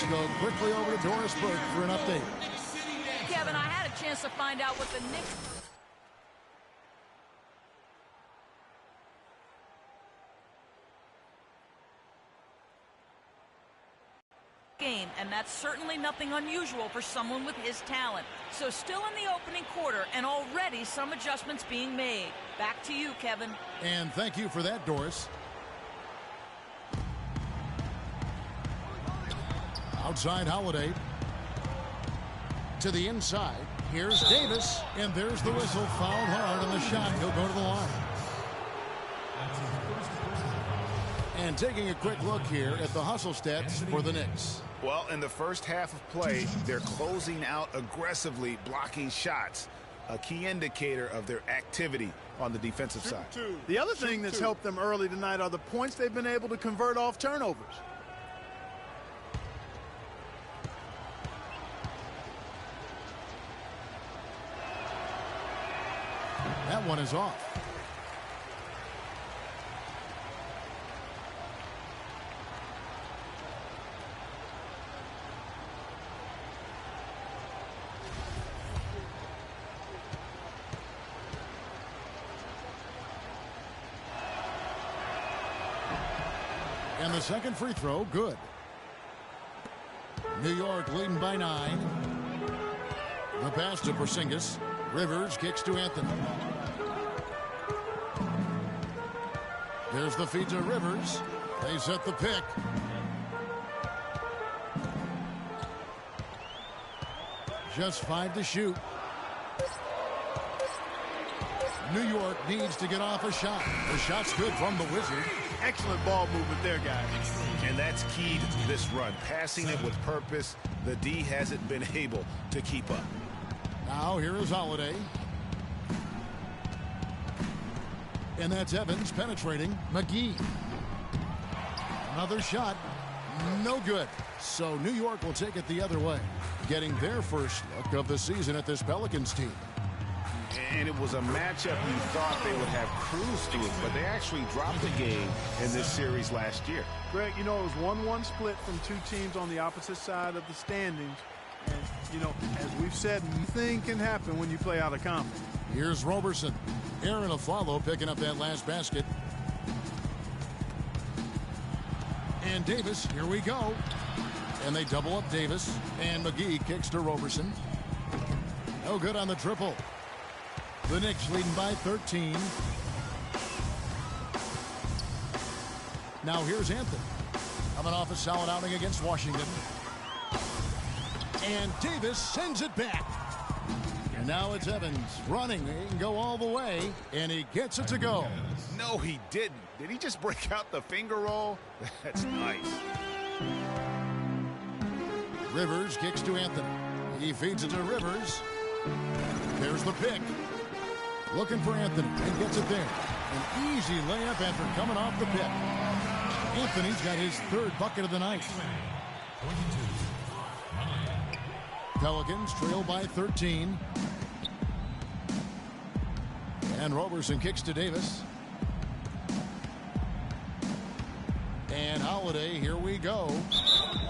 go quickly over to Doris Burke for an update. Kevin, I had a chance to find out what the Knicks game, and that's certainly nothing unusual for someone with his talent. So still in the opening quarter, and already some adjustments being made. Back to you, Kevin. And thank you for that, Doris. Outside Holiday. To the inside. Here's Davis. And there's the whistle. Fouled hard on the shot. He'll go to the line. And taking a quick look here at the hustle stats for the Knicks. Well, in the first half of play, they're closing out aggressively, blocking shots. A key indicator of their activity on the defensive side. The other thing that's helped them early tonight are the points they've been able to convert off turnovers. That one is off. And the second free throw, good. New York leading by 9. The pass to Porzingis. Rivers kicks to Anthony. There's the feed to Rivers. They set the pick. Just 5 to shoot. New York needs to get off a shot. The shot's good from the Wizard. Excellent ball movement there, guys. And that's key to this run. Passing it with purpose. The D hasn't been able to keep up. Now here is Holiday. And that's Evans penetrating. McGee. Another shot. No good. So New York will take it the other way, getting their first look of the season at this Pelicans team. And it was a matchup you thought they would have cruised through, but they actually dropped the game in this series last year. Greg, you know, it was 1-1 split from two teams on the opposite side of the standings. And, you know, as we've said, anything can happen when you play out of conference. Here's Roberson. Aaron Aflalo picking up that last basket. And Davis, here we go. And they double up Davis. And McGee kicks to Roberson. No good on the triple. The Knicks leading by 13. Now here's Anthony. Coming off a solid outing against Washington. And Davis sends it back. And now it's Evans running. He can go all the way. And he gets it to go. No, he didn't. Did he just break out the finger roll? That's nice. Rivers kicks to Anthony. He feeds it to Rivers. There's the pick. Looking for Anthony and gets it there. An easy layup after coming off the pick. Anthony's got his third bucket of the night. Pelicans trail by 13. And Roberson kicks to Davis. And Holiday, here we go.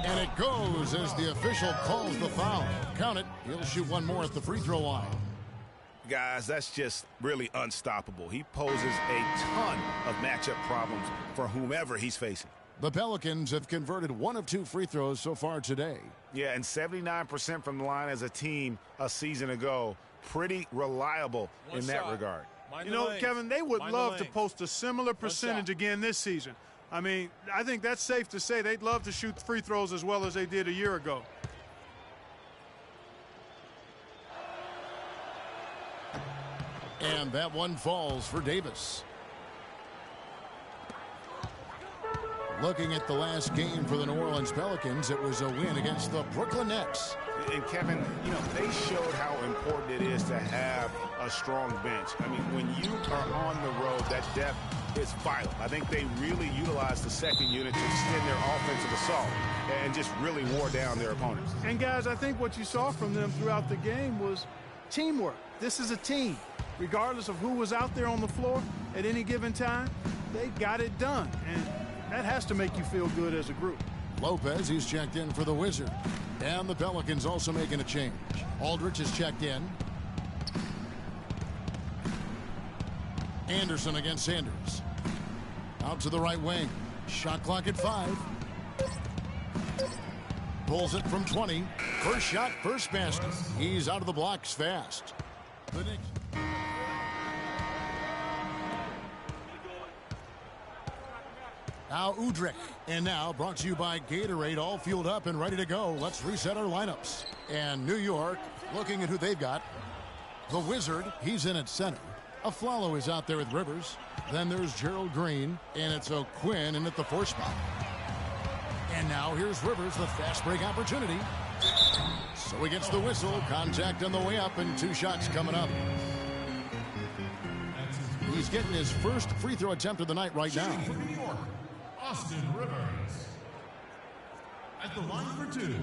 And it goes as the official calls the foul. Count it. He'll shoot one more at the free throw line. Guys, that's just really unstoppable. He poses a ton of matchup problems for whomever he's facing. The Pelicans have converted 1 of 2 free throws so far today. Yeah, and 79% from the line as a team a season ago. Pretty reliable in that regard. You know, Kevin, they would love to post a similar percentage again this season. I mean, I think that's safe to say they'd love to shoot free throws as well as they did a year ago. And that one falls for Davis. Looking at the last game for the New Orleans Pelicans, it was a win against the Brooklyn Nets. And Kevin, you know, they showed how important it is to have a strong bench. I mean, when you are on the road, that depth is vital. I think they really utilized the second unit to extend their offensive assault and just really wore down their opponents. And guys, I think what you saw from them throughout the game was teamwork. This is a team. Regardless of who was out there on the floor at any given time, they got it done. And that has to make you feel good as a group. Lopez, he's checked in for the Wizard. And the Pelicans also making a change. Aldridge is checked in. Anderson against Sanders. Out to the right wing. Shot clock at 5. Pulls it from 20. First shot, first basket. He's out of the blocks fast. The Knicks. Now Udrih. And now brought to you by Gatorade, all fueled up and ready to go. Let's reset our lineups. And New York, looking at who they've got. The Wizard, he's in at center. Aflalo is out there with Rivers. Then there's Gerald Green, and it's O'Quinn in at the 4 spot. And now here's Rivers, the fast break opportunity. So he gets the whistle. Contact on the way up, and 2 shots coming up. He's getting his first free throw attempt of the night right now. From New York, Austin Rivers. At the line for 2.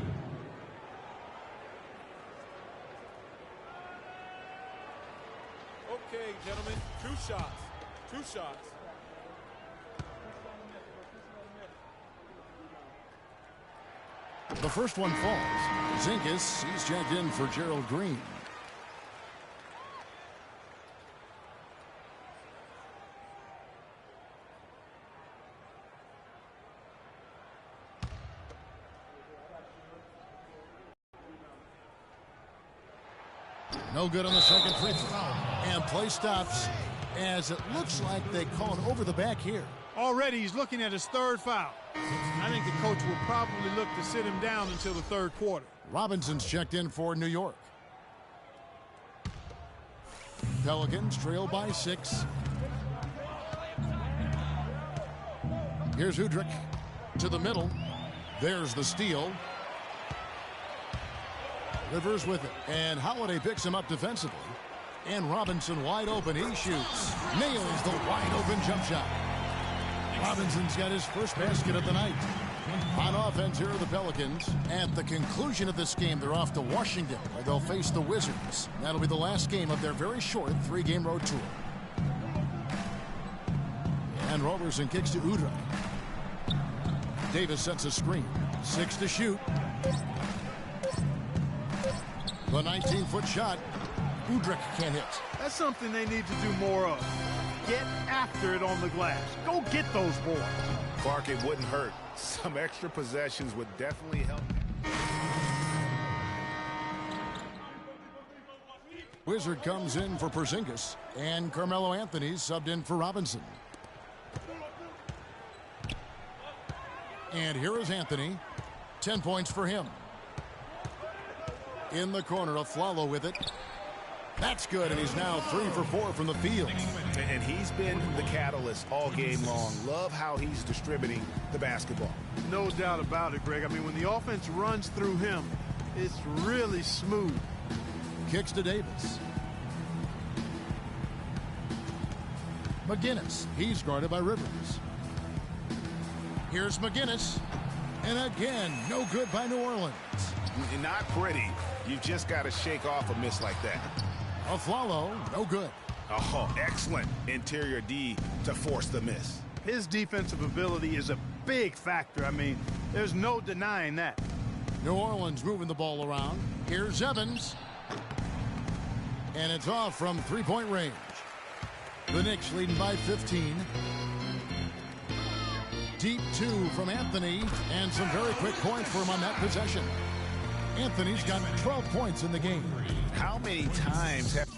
Okay, gentlemen, 2 shots. 2 shots. The first one falls. Zinkas, he's checked in for Gerald Green. No good on the second free throw. And play stops as it looks like they call it over the back here. Already he's looking at his 3rd foul. I think the coach will probably look to sit him down until the 3rd quarter. Robinson's checked in for New York. Pelicans trail by 6. Here's Udrih to the middle. There's the steal. Rivers with it. And Holiday picks him up defensively. And Robinson wide open. He shoots. Nails the wide open jump shot. Robinson's got his first basket of the night. On offense, here are the Pelicans. At the conclusion of this game, they're off to Washington, where they'll face the Wizards. That'll be the last game of their very short 3-game road tour. And Roberson kicks to Udrih. Davis sets a screen. 6 to shoot. The 19-foot shot. Udrih can't hit. That's something they need to do more of. Get after it on the glass. Go get those boards. Clark, it wouldn't hurt. Some extra possessions would definitely help. Wizard comes in for Porzingis, and Carmelo Anthony subbed in for Robinson. And here is Anthony. 10 points for him. In the corner, Aflalo with it. That's good, and he's now 3 for 4 from the field. And he's been the catalyst all game long. Love how he's distributing the basketball. No doubt about it, Greg. I mean, when the offense runs through him, it's really smooth. Kicks to Davis. McGinnis. He's guarded by Rivers. Here's McGinnis. And again, no good by New Orleans. Not pretty. You've just got to shake off a miss like that. Aflalo, no good. Oh, excellent interior D to force the miss. His defensive ability is a big factor. I mean, there's no denying that. New Orleans moving the ball around. Here's Evans. And it's off from 3-point range. The Knicks leading by 15. Deep 2 from Anthony. And some very quick points for him on that possession. Anthony's got 12 points in the game. How many times have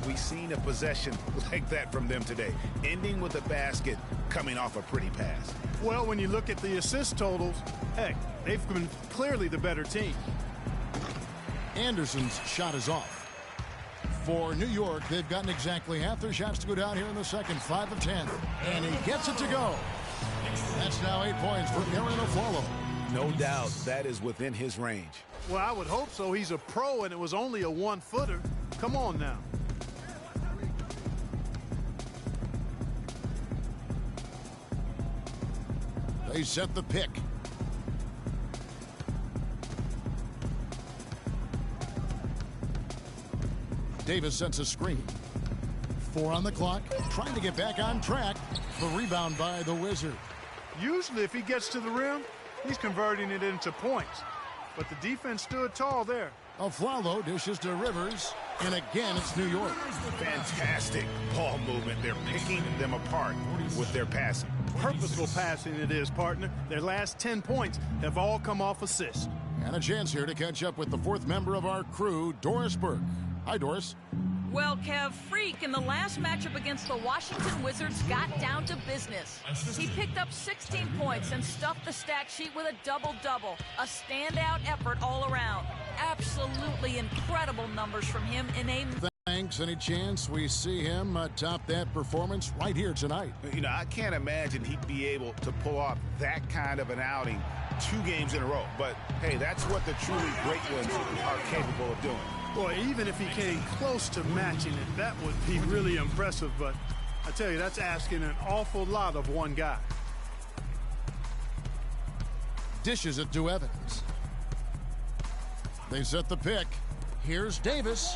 we've seen a possession like that from them today, ending with a basket coming off a pretty pass. Well, when you look at the assist totals, heck, they've been clearly the better team. Anderson's shot is off. For New York, they've gotten exactly half their shots to go down here in the second, 5 of 10. And he gets it to go. That's now 8 points for Aaron Aflalo. No doubt that is within his range. Well, I would hope so. He's a pro, and it was only a one-footer. Come on now. They set the pick. Davis sets a screen. 4 on the clock, trying to get back on track. The rebound by the Wizard. Usually if he gets to the rim, he's converting it into points. But the defense stood tall there. Aflalo dishes to Rivers, and again it's New York. Fantastic ball movement. They're picking them apart with their passing. Purposeful passing it is, partner. Their last 10 points have all come off assists. And a chance here to catch up with the 4th member of our crew, Doris Burke. Hi, Doris. Well, Kev, Freak in the last matchup against the Washington Wizards got down to business. He picked up 16 points and stuffed the stat sheet with a double-double. A standout effort all around. Absolutely incredible numbers from him in a... Thanks. Any chance we see him top that performance right here tonight? You know, I can't imagine he'd be able to pull off that kind of an outing 2 games in a row. But, hey, that's what the truly great ones are capable of doing. Boy, even if he came close to matching it, that would be really impressive. But I tell you, that's asking an awful lot of one guy. Dishes it to Evans. They set the pick. Here's Davis.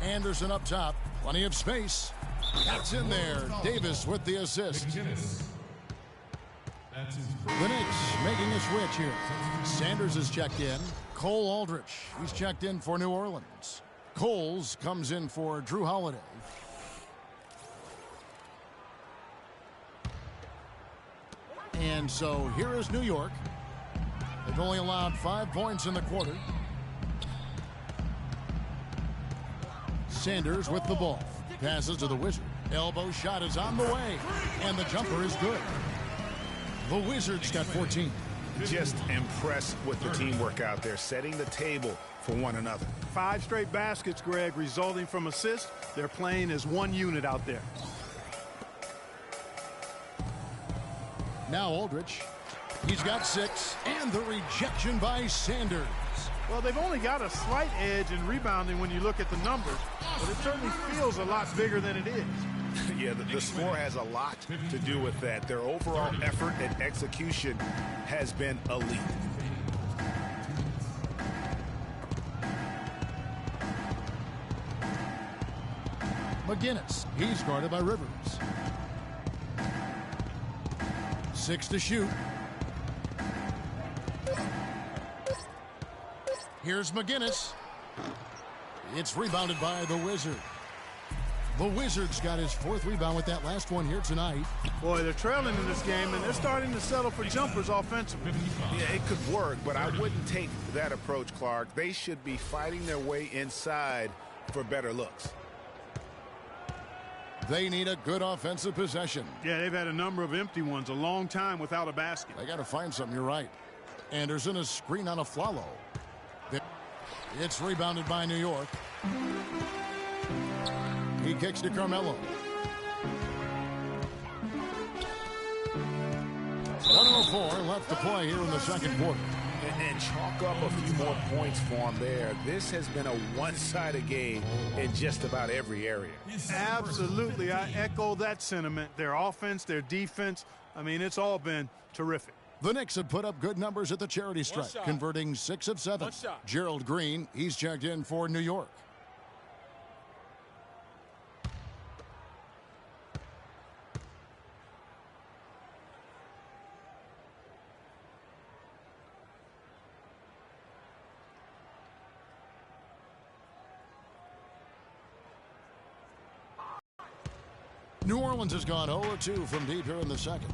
Anderson up top. Plenty of space. That's in there. Davis with the assist. The Knicks making a switch here. Sanders is checked in. Cole Aldrich, he's checked in for New Orleans. Coles comes in for Drew Holiday. And so here is New York. They've only allowed 5 points in the quarter. Sanders with the ball. Passes to the Wizard. Elbow shot is on the way. And the jumper is good. The Wizards got 14. Just impressed with the teamwork out there, setting the table for one another. 5 straight baskets, Greg, resulting from assists. They're playing as one unit out there. Now Aldrich. He's got 6. And the rejection by Sanders. Well, they've only got a slight edge in rebounding when you look at the numbers, but it certainly feels a lot bigger than it is. Yeah, the score has a lot to do with that. Their overall effort and execution has been elite. McGinnis, he's guarded by Rivers. 6 to shoot. Here's McGinnis. It's rebounded by the Wizard. The Wizards got his 4th rebound with that last one here tonight. Boy, they're trailing in this game, and they're starting to settle for jumpers offensively. Yeah, it could work, but I wouldn't take that approach, Clark. They should be fighting their way inside for better looks. They need a good offensive possession. Yeah, they've had a number of empty ones, a long time without a basket. They got to find something, you're right. Anderson, a screen on Aflalo. It's rebounded by New York. He kicks to Carmelo. 104 left to play here in the second quarter. And chalk up a few more points for him there. This has been a one-sided game in just about every area. Absolutely. I echo that sentiment. Their offense, their defense, I mean, it's all been terrific. The Knicks have put up good numbers at the charity stripe, converting 6 of 7. Gerald Green, he's checked in for New York. New Orleans has gone 0-2 from deep here in the second.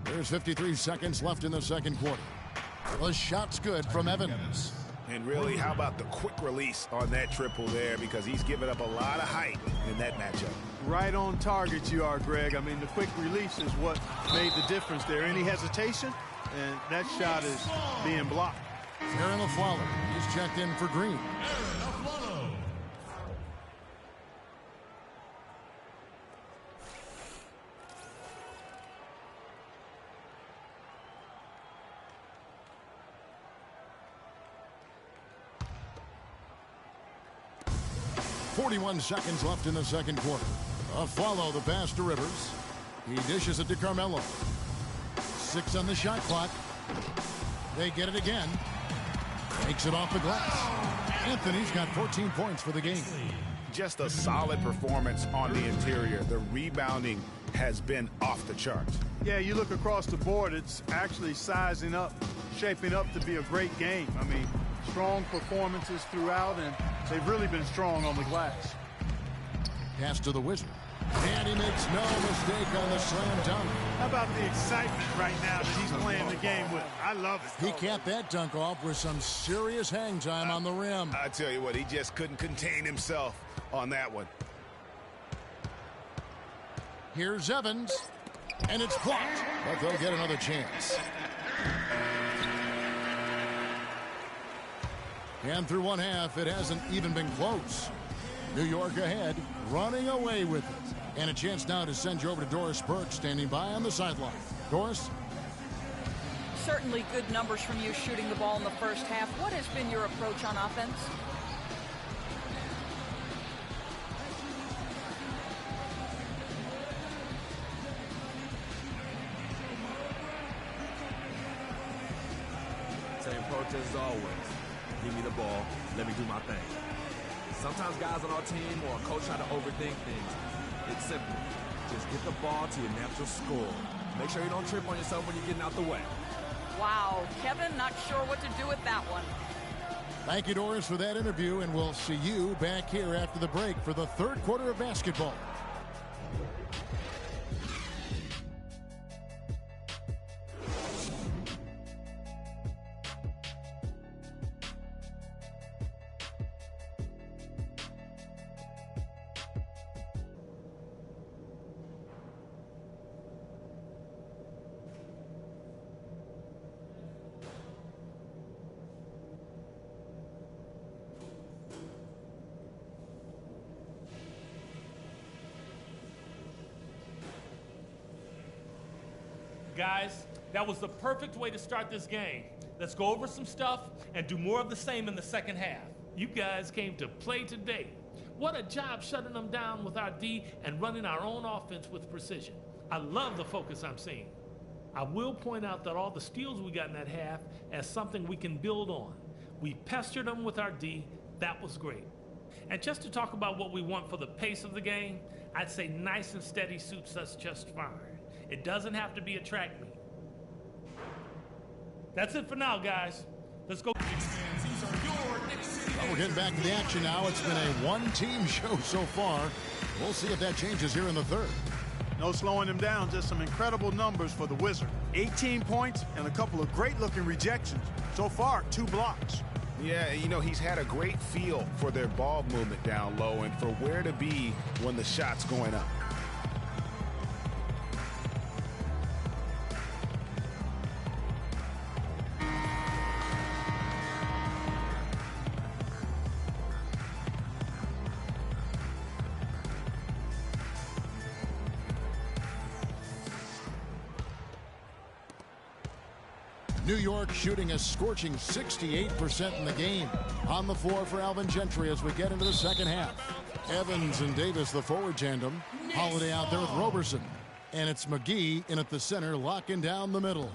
There's 53 seconds left in the second quarter. The shot's good from Evans. And really, how about the quick release on that triple there, because he's given up a lot of height in that matchup. Right on target you are, Greg. I mean, the quick release is what made the difference there. Any hesitation, and that shot is being blocked. Aaron Aflalo, he's checked in for Green. Aaron Aflalo. .41 seconds left in the second quarter. Aflalo, the pass to Rivers. He dishes it to Carmelo. 6 on the shot clock. They get it again. Takes it off the glass. Anthony's got 14 points for the game. Just a solid performance on the interior. The rebounding has been off the charts. Yeah, you look across the board, it's actually sizing up, shaping up to be a great game. I mean, strong performances throughout, and they've really been strong on the glass. Pass to the Wizard. And he makes no mistake on the slam dunk. How about the excitement right now that he's playing the game with? I love it. He capped that dunk off with some serious hang time on the rim. I tell you what, he just couldn't contain himself on that one. Here's Evans, and it's blocked, but they'll get another chance. And through one half, it hasn't even been close. New York ahead, running away with it. And a chance now to send you over to Doris Burke, standing by on the sideline. Doris? Certainly good numbers from you shooting the ball in the first half. What has been your approach on offense? Same approach as always. Give me the ball. Let me do my thing. Sometimes guys on our team or a coach try to overthink things. It's simple. Just get the ball to your natural score. Make sure you don't trip on yourself when you're getting out the way. Wow, Kevin, not sure what to do with that one. Thank you, Doris, for that interview, and we'll see you back here after the break for the third quarter of basketball. Guys, that was the perfect way to start this game. Let's go over some stuff and do more of the same in the second half. You guys came to play today. What a job shutting them down with our D and running our own offense with precision. I love the focus I'm seeing. I will point out that all the steals we got in that half as something we can build on. We pestered them with our D. That was great. And just to talk about what we want for the pace of the game, I'd say nice and steady suits us just fine. It doesn't have to be a track meet. That's it for now, guys. Let's go. Well, we're getting back to the action now. It's been a one-team show so far. We'll see if that changes here in the third. No slowing him down, just some incredible numbers for the Wizard. 18 points and a couple of great-looking rejections. So far, 2 blocks. Yeah, you know, he's had a great feel for their ball movement down low and for where to be when the shot's going up. New York shooting a scorching 68% in the game. On the floor for Alvin Gentry as we get into the second half. Evans and Davis, the forward tandem. Holiday out there with Roberson. And it's McGee in at the center, locking down the middle.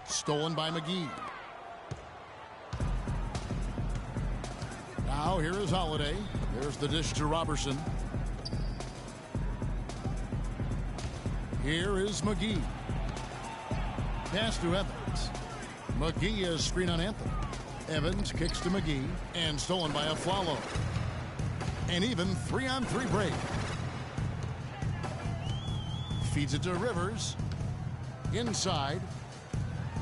Stolen by McGee. Now here is Holiday. There's the dish to Roberson. Here is McGee. Pass to Evans. McGee is screen on Anthony. Evans kicks to McGee and stolen by feeds it to Rivers. Inside.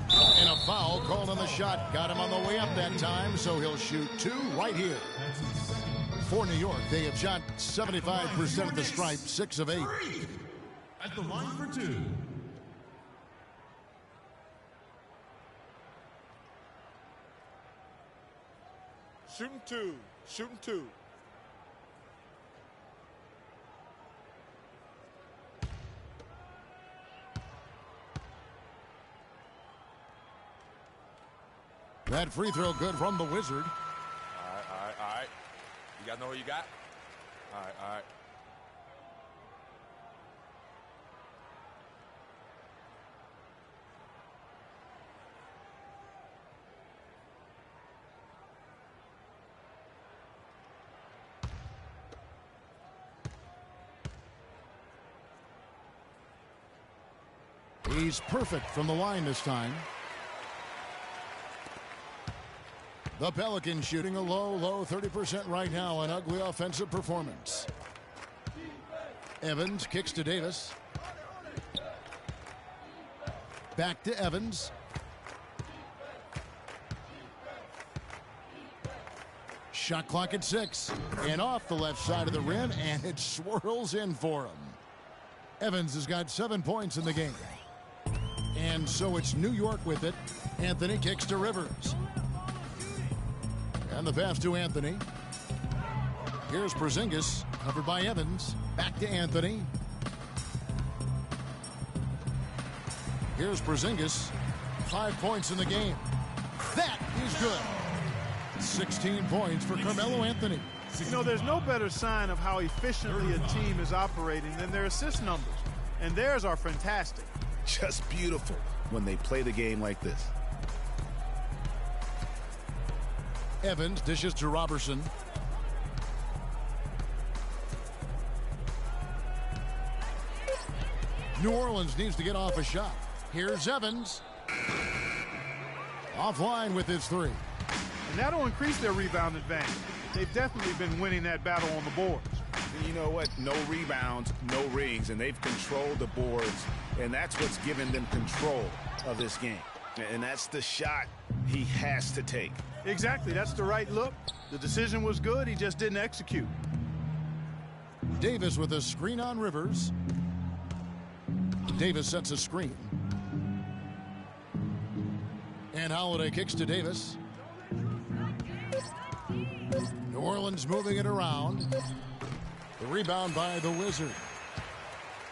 And a foul called on the shot. Got him on the way up that time, so he'll shoot 2 right here. For New York, they have shot 75% of the stripe, 6 of 8. At the line for 2. Shooting 2. Shooting 2. That free throw good from the Wizard. All right. You guys know who you got? All right. He's perfect from the line this time. The Pelicans shooting a low 30% right now. An ugly offensive performance. Evans kicks to Davis. Back to Evans. Shot clock at 6. And off the left side of the rim, and it swirls in for him. Evans has got 7 points in the game. And so it's New York with it. Anthony kicks to Rivers. And the pass to Anthony. Here's Porzingis, covered by Evans. Back to Anthony. Here's Porzingis. 5 points in the game. That is good. 16 points for Carmelo Anthony. You know, there's no better sign of how efficiently a team is operating than their assist numbers. And theirs are fantastic. Just beautiful when they play the game like this. Evans dishes to Robertson. New Orleans needs to get off a shot. Here's Evans. Offline with his 3. And that'll increase their rebound advantage. They've definitely been winning that battle on the boards. You know what? No rebounds, no rings, and they've controlled the boards, and that's what's given them control of this game. And that's the shot he has to take. Exactly. That's the right look. The decision was good. He just didn't execute. Davis with a screen on Rivers. Davis sets a screen. And Holiday kicks to Davis. New Orleans moving it around. The rebound by the Wizard.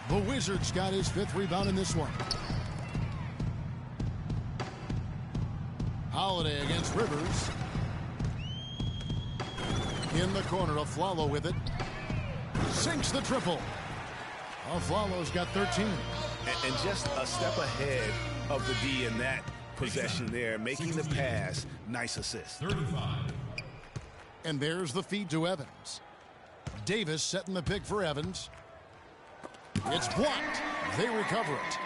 The Wizard's got his 5th rebound in this one. Holiday against Rivers. In the corner, Aflalo with it. Sinks the triple. Aflalo's got 13. And just a step ahead of the D in that possession there, making the pass. Nice assist. 35. And there's the feed to Evans. Davis setting the pick for Evans. It's blocked. They recover it.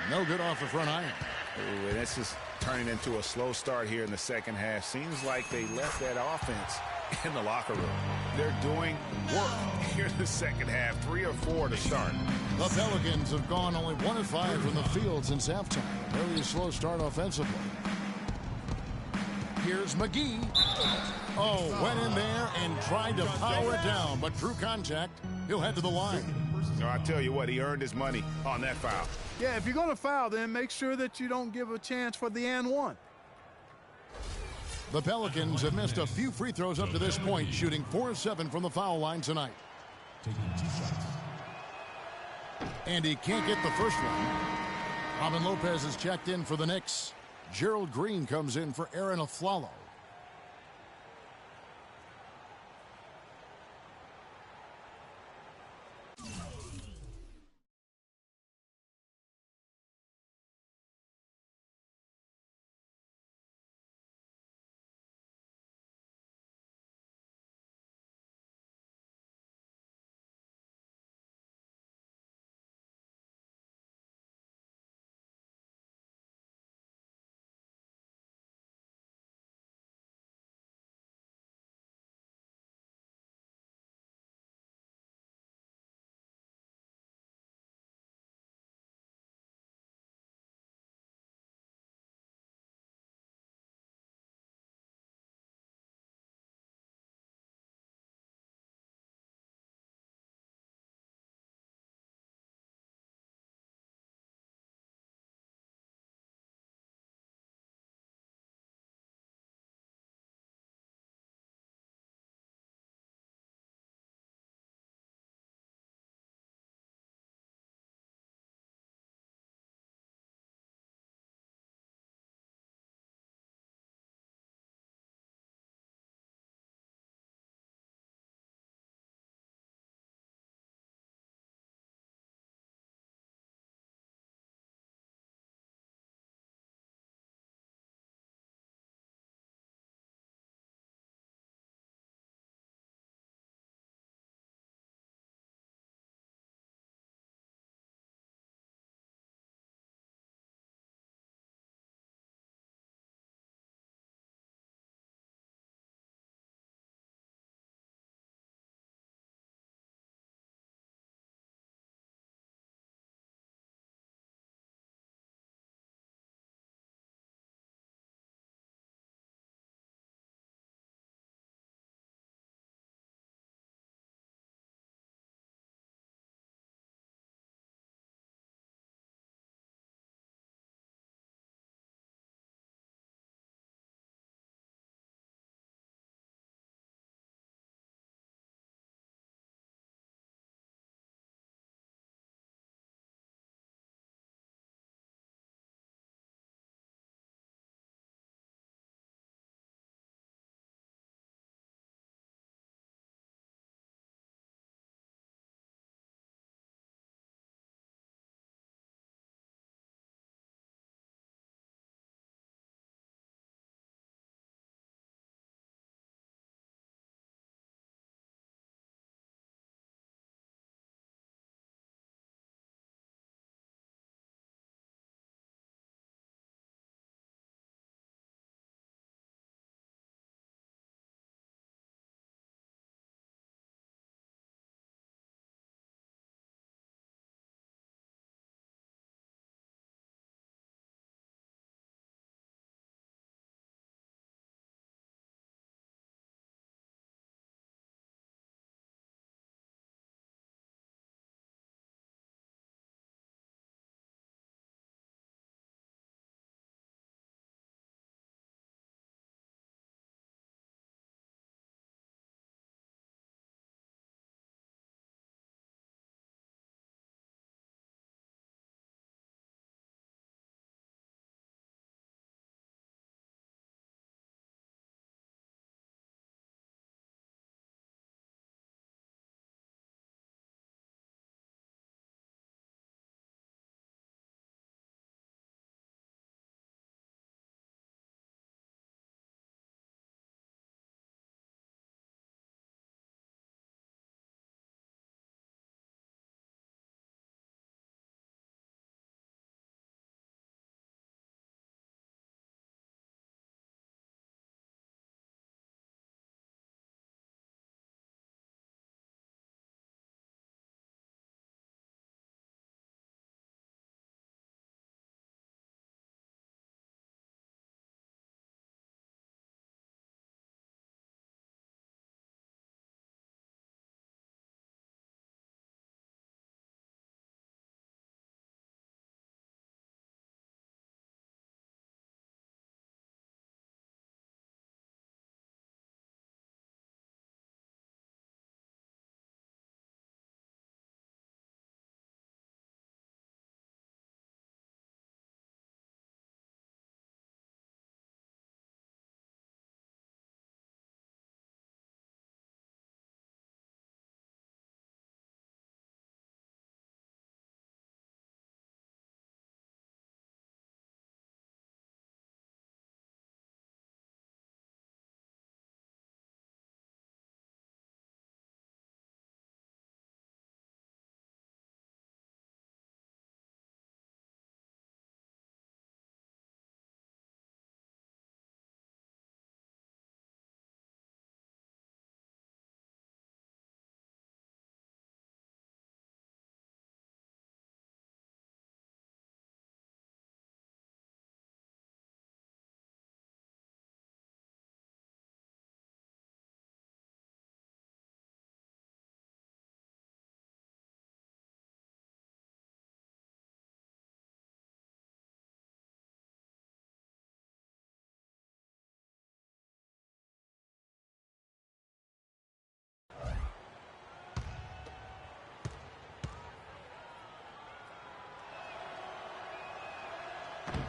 No good off the front iron. Ooh, and this is turning into a slow start here in the second half. Seems like they left that offense in the locker room. They're doing work here in the second half. 3 or 4 to start. The Pelicans have gone only 1 of 5 from the field since halftime. Really slow start offensively. Here's McGee. Oh, went in there and tried to power it down, but drew contact. He'll head to the line. So I tell you what, he earned his money on that foul. Yeah, if you're going to foul, then make sure that you don't give a chance for the and one. The Pelicans have missed a few free throws up to this point, shooting 4 of 7 from the foul line tonight. Taking 2 shots. And he can't get the first one. Robin Lopez is checked in for the Knicks. Gerald Green comes in for Aaron Aflalo.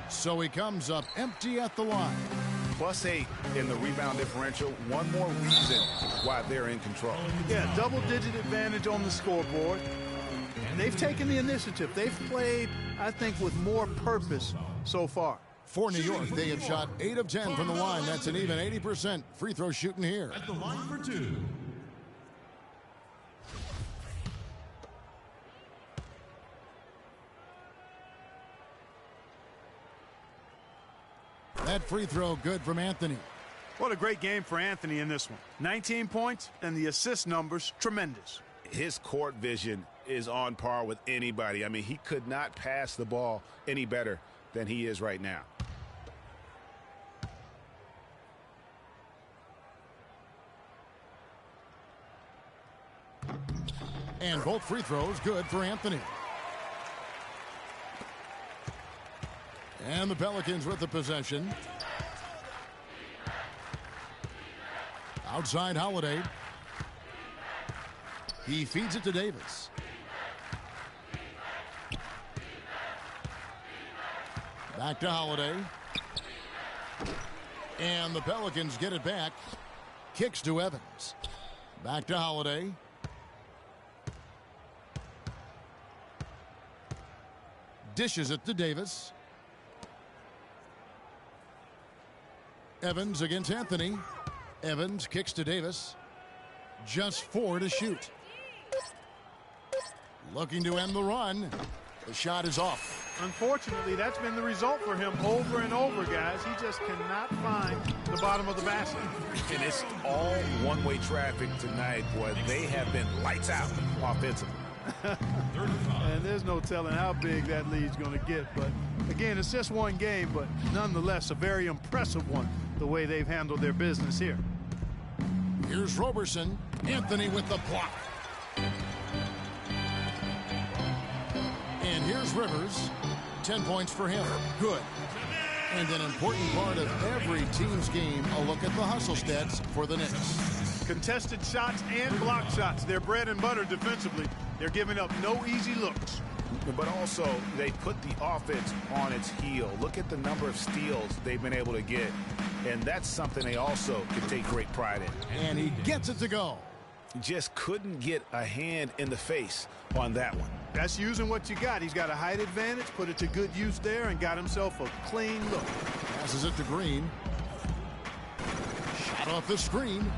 So he comes up empty at the line. +8 in the rebound differential. One more reason why they're in control. Yeah, double-digit advantage on the scoreboard. And they've taken the initiative. They've played, I think, with more purpose so far. For New York, they have shot 8 of 10 from the line. That's an even 80% free throw shooting here. At the line for 2. That free throw good from Anthony. What a great game for Anthony in this one. 19 points, and the assist numbers tremendous. His court vision is on par with anybody. I mean, he could not pass the ball any better than he is right now. And both free throws good for Anthony. And the Pelicans with the possession. Outside Holiday. He feeds it to Davis. Back to Holiday. And the Pelicans get it back. Kicks to Evans. Back to Holiday. Dishes it to Davis. Evans against Anthony. Evans kicks to Davis. Just 4 to shoot. Looking to end the run. The shot is off. Unfortunately, that's been the result for him over and over, guys. He just cannot find the bottom of the basket. And it's all one-way traffic tonight, boy. They have been lights out offensively. And there's no telling how big that lead's going to get. But, again, it's just one game, but nonetheless a very impressive one, the way they've handled their business here. Here's Roberson. Anthony with the block. And here's Rivers. 10 points for him. Good. And an important part of every team's game, a look at the hustle stats for the Knicks. Contested shots and block shots. They're bread and butter defensively. They're giving up no easy looks. But also, they put the offense on its heel. Look at the number of steals they've been able to get. And that's something they also can take great pride in. And he gets it to go. Just couldn't get a hand in the face on that one. That's using what you got. He's got a height advantage, put it to good use there, and got himself a clean look. Passes it to Green. Shot off the screen.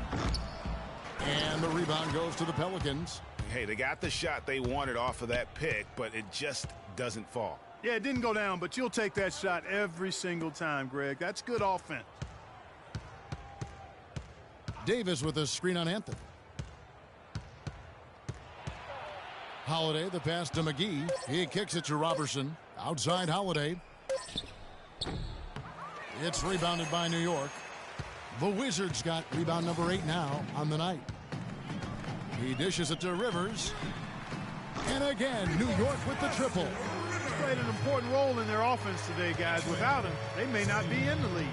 And the rebound goes to the Pelicans. Hey, they got the shot they wanted off of that pick, but it just doesn't fall. Yeah, it didn't go down, but you'll take that shot every single time, Greg. That's good offense. Davis with a screen on Anthony. Holiday, the pass to McGee. He kicks it to Roberson. Outside Holiday. It's rebounded by New York. The Wizards got rebound number 8 now on the night. He dishes it to Rivers. And again, New York with the triple. He's played an important role in their offense today, guys. Without him, they may not be in the lead.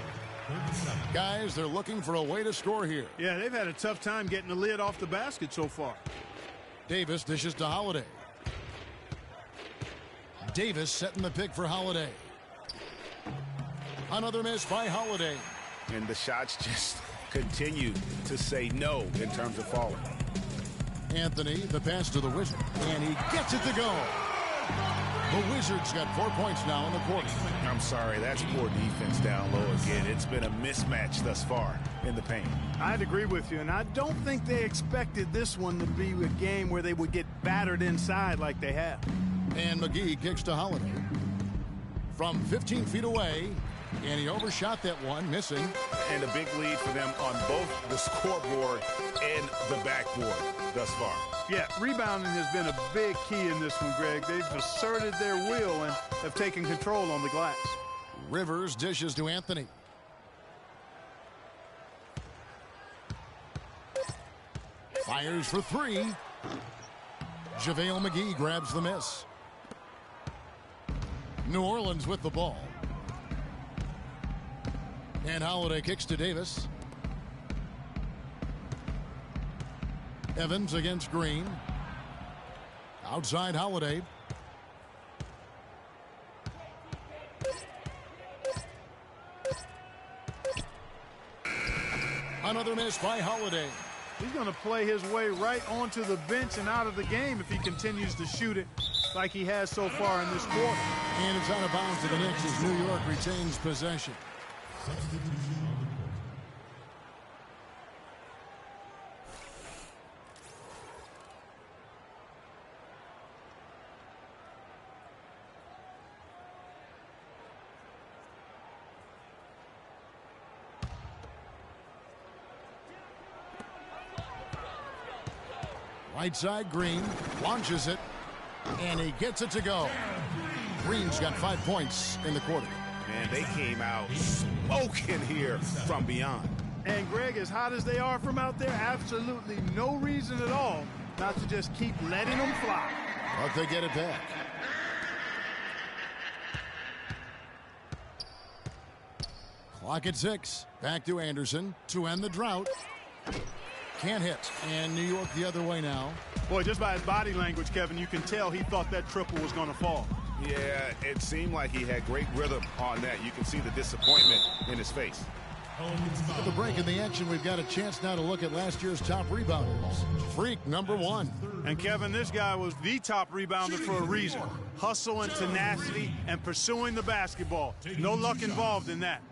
Guys, they're looking for a way to score here. Yeah, they've had a tough time getting the lid off the basket so far. Davis dishes to Holiday. Davis setting the pick for Holiday. Another miss by Holiday. And the shots just continue to say no in terms of falling. Anthony, the pass to the Wizard. And he gets it to go. The Wizards got 4 points now in the quarter. I'm sorry, that's poor defense down low again. It's been a mismatch thus far in the paint. I'd agree with you, and I don't think they expected this one to be a game where they would get battered inside like they have. And McGee kicks to Holiday. From 15 feet away, and he overshot that one, missing. And a big lead for them on both the scoreboard and the backboard thus far. Yeah, rebounding has been a big key in this one, Greg. They've asserted their will and have taken control on the glass. Rivers dishes to Anthony. Fires for 3. JaVale McGee grabs the miss. New Orleans with the ball. And Holiday kicks to Davis. Evans against Green. Outside Holiday. Another miss by Holiday. He's going to play his way right onto the bench and out of the game if he continues to shoot it like he has so far in this quarter. And it's out of bounds to the Knicks as New York retains possession. Right side, Green launches it, and he gets it to go. Green's got 5 points in the quarter. Man, they came out smoking here from beyond. And, Greg, as hot as they are from out there, absolutely no reason at all not to just keep letting them fly. But they get it back. Clock at 6. Back to Anderson to end the drought. Can't hit. And New York the other way now. Boy, just by his body language, Kevin, you can tell he thought that triple was going to fall. Yeah, it seemed like he had great rhythm on that. You can see the disappointment in his face. At the break in the action, we've got a chance now to look at last year's top rebounders. Freak number 1. And, Kevin, this guy was the top rebounder for a reason. Hustle and tenacity and pursuing the basketball. No luck involved in that.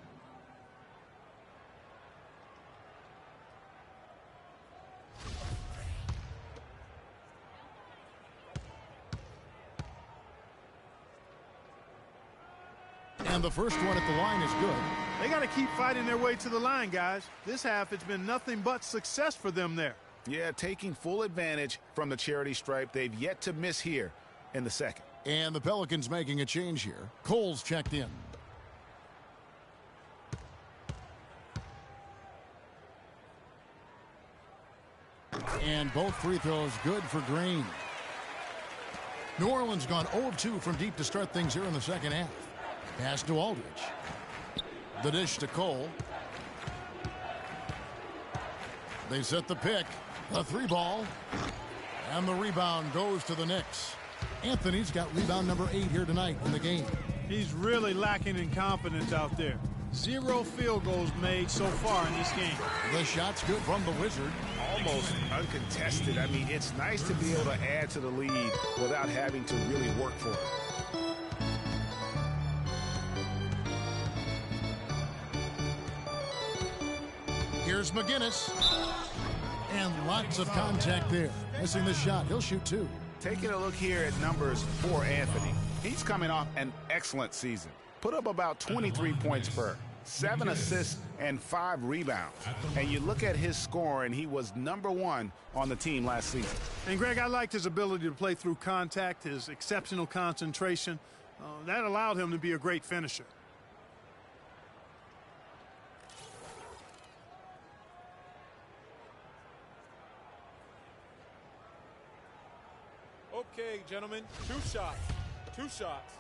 And the first one at the line is good. They got to keep fighting their way to the line, guys. This half, it's been nothing but success for them there. Yeah, taking full advantage from the charity stripe. They've yet to miss here in the second. And the Pelicans making a change here. Cole's checked in. And both free throws good for Green. New Orleans gone 0 of 2 from deep to start things here in the second half. Pass to Aldridge. The dish to Cole. They set the pick. A 3-ball. And the rebound goes to the Knicks. Anthony's got rebound number 8 here tonight in the game. He's really lacking in confidence out there. 0 field goals made so far in this game. The shot's good from the Wizard. Almost uncontested. I mean, it's nice to be able to add to the lead without having to really work for it. Here's McGinnis. And lots of contact there. Missing the shot. He'll shoot 2. Taking a look here at numbers for Anthony. He's coming off an excellent season. Put up about 23 points per, 7 assists, and 5 rebounds. And you look at his score, and he was #1 on the team last season. And, Greg, I liked his ability to play through contact, his exceptional concentration. That allowed him to be a great finisher. Okay, gentlemen, 2 shots. 2 shots.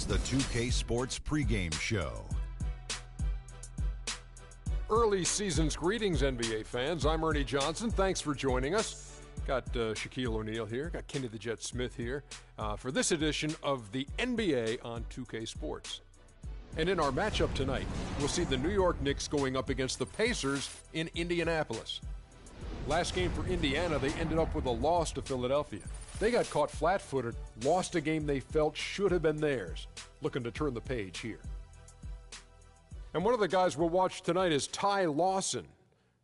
It's the 2K Sports pregame show. Early season's greetings, NBA fans. I'm Ernie Johnson. Thanks for joining us. Got Shaquille O'Neal here. Got Kenny the Jet Smith here for this edition of the NBA on 2K Sports. And in our matchup tonight, we'll see the New York Knicks going up against the Pacers in Indianapolis. Last game for Indiana, they ended up with a loss to Philadelphia. They got caught flat-footed, lost a game they felt should have been theirs. Looking to turn the page here. And one of the guys we'll watch tonight is Ty Lawson.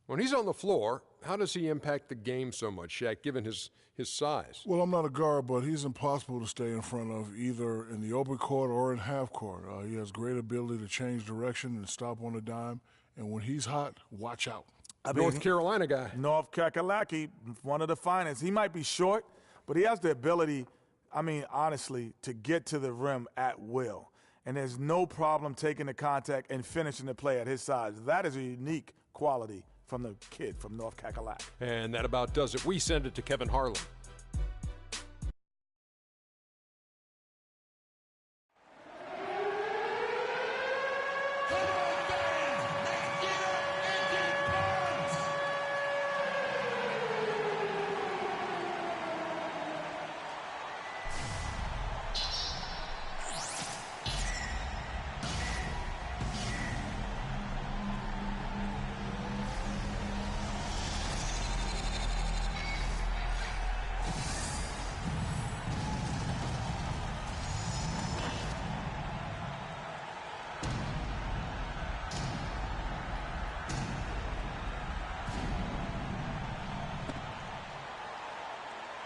When he's on the floor, how does he impact the game so much, Shaq, given his size? Well, I'm not a guard, but he's impossible to stay in front of either in the open court or in half court. He has great ability to change direction and stop on a dime. And when he's hot, watch out. North Carolina guy. North Kakalaki, one of the finest. He might be short, but he has the ability, honestly, to get to the rim at will. And there's no problem taking the contact and finishing the play at his size. That is a unique quality from the kid from North Kakalaki. And that about does it. We send it to Kevin Harlan.